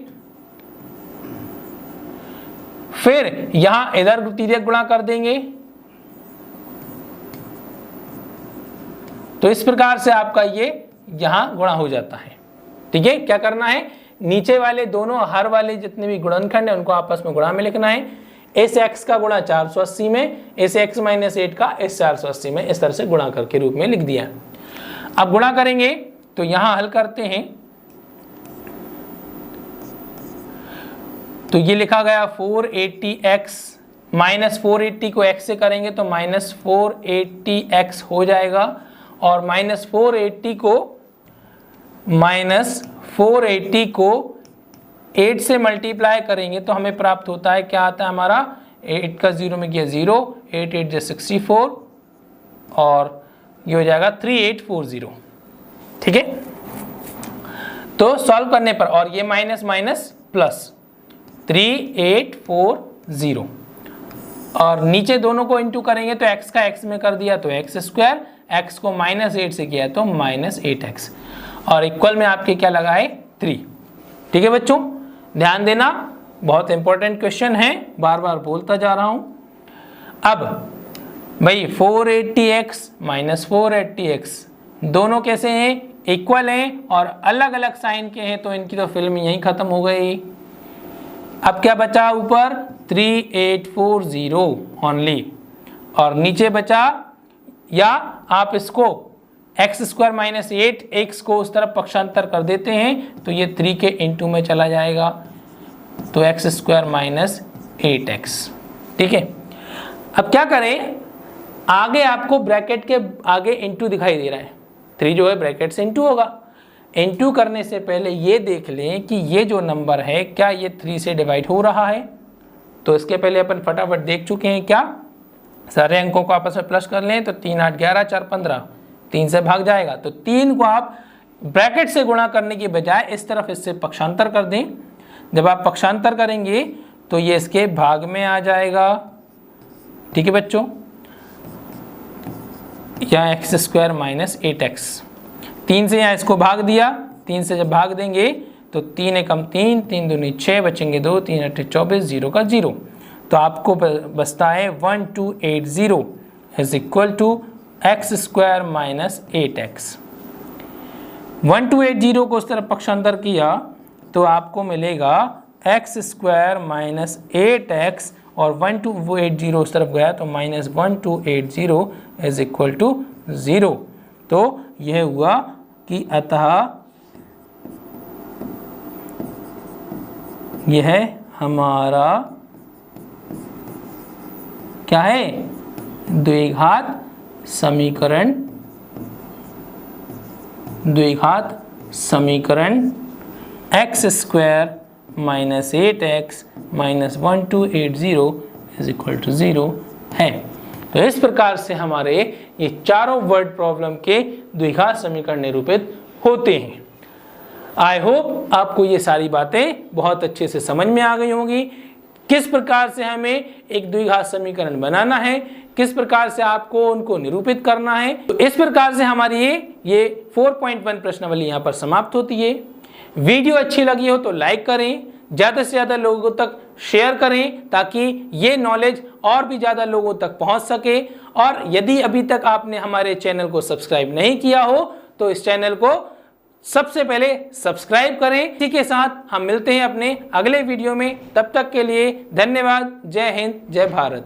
A: फिर यहां इधर तिर्यक गुणा कर देंगे। तो इस प्रकार से आपका ये यहां गुणा हो जाता है। ठीक है, क्या करना है, नीचे वाले दोनों हर वाले जितने भी गुणनखंड है उनको आपस में गुणा में लिखना है। इस x का गुणा 480 में, इस x-8 का इस 480 में, इस तरह से गुणा करके रूप में लिख दिया। अब गुणा करेंगे तो यहां हल करते हैं, तो ये लिखा गया 480x, माइनस 480 को x से करेंगे तो माइनस 480x हो जाएगा, और माइनस 480 को 8 से मल्टीप्लाई करेंगे तो हमें प्राप्त होता है, क्या आता है हमारा, 8 का 0 में किया 0, 8 8 जो 64 और ये हो जाएगा 3840। ठीक है, तो सॉल्व करने पर, और ये माइनस माइनस प्लस 3840, और नीचे दोनों को इंटू करेंगे तो x का x में कर दिया तो x², x को -8 से किया तो -8x, और इक्वल में आपके क्या लगा है 3। ठीक है बच्चों, ध्यान देना, बहुत इंपॉर्टेंट क्वेश्चन है, बार बार बोलता जा रहा हूं। अब भाई 480x - 480x दोनों कैसे हैं, इक्वल हैं और अलग अलग साइन के हैं, तो इनकी तो फिल्म यहीं खत्म हो गई। अब क्या बचा ऊपर, 3840 ओनली, और नीचे बचा, या आप इसको x² - 8x को उस तरफ पक्षांतर कर देते हैं तो ये 3 के इंटू में चला जाएगा, तो x² - 8x। ठीक है, अब क्या करें, आगे आपको ब्रैकेट के आगे इंटू दिखाई दे रहा है, 3 जो है ब्रैकेट से इंटू होगा। इंटू करने से पहले ये देख लें कि ये जो नंबर है क्या ये 3 से डिवाइड हो रहा है, तो इसके पहले अपन फटाफट देख चुके हैं, क्या सारे अंकों को आपस में प्लस कर लें तो 3 8 11 4 15, 3 से भाग जाएगा, तो 3 को आप ब्रैकेट से गुणा करने की बजाय इस तरफ इससे पक्षांतर कर दें। जब आप पक्षांतर करेंगे तो ये इसके भाग में आ जाएगा, ठीक है बच्चों, या एक्स स्क्वायर माइनस 8x। 3 से यहाँ इसको भाग दिया, 3 से जब भाग देंगे तो 3 एकम 3, 3 दूनी 6, बचेंगे 2, 3 अट्ठे 24, 0 का 0। तो आपको बचता है 1280 is equal to X square minus 8x। 1280 को उस तरफ पक्षांतर किया तो आपको मिलेगा एक्स स्क्वायर माइनस 8x, और 1280 उस तरफ गया तो माइनस 1280 इज इक्वल टू 0। तो यह हुआ कि अतः यह हमारा क्या है, द्विघात समीकरण X square minus 8x minus 1280 is equal to 0 है। तो इस प्रकार से हमारे ये चारों वर्ड प्रॉब्लम के द्विघात समीकरण निरूपित होते हैं। आई होप आपको ये सारी बातें बहुत अच्छे से समझ में आ गई होंगी, किस प्रकार से हमें एक द्विघात समीकरण बनाना है, किस प्रकार से आपको उनको निरूपित करना है। तो इस प्रकार से हमारी ये 4.1 प्रश्नावली यहाँ पर समाप्त होती है। वीडियो अच्छी लगी हो तो लाइक करें, ज़्यादा से ज़्यादा लोगों तक शेयर करें ताकि ये नॉलेज और भी ज़्यादा लोगों तक पहुँच सके। और यदि अभी तक आपने हमारे चैनल को सब्सक्राइब नहीं किया हो तो इस चैनल को सबसे पहले सब्सक्राइब करें। इसी के साथ हम मिलते हैं अपने अगले वीडियो में, तब तक के लिए धन्यवाद। जय हिंद, जय भारत।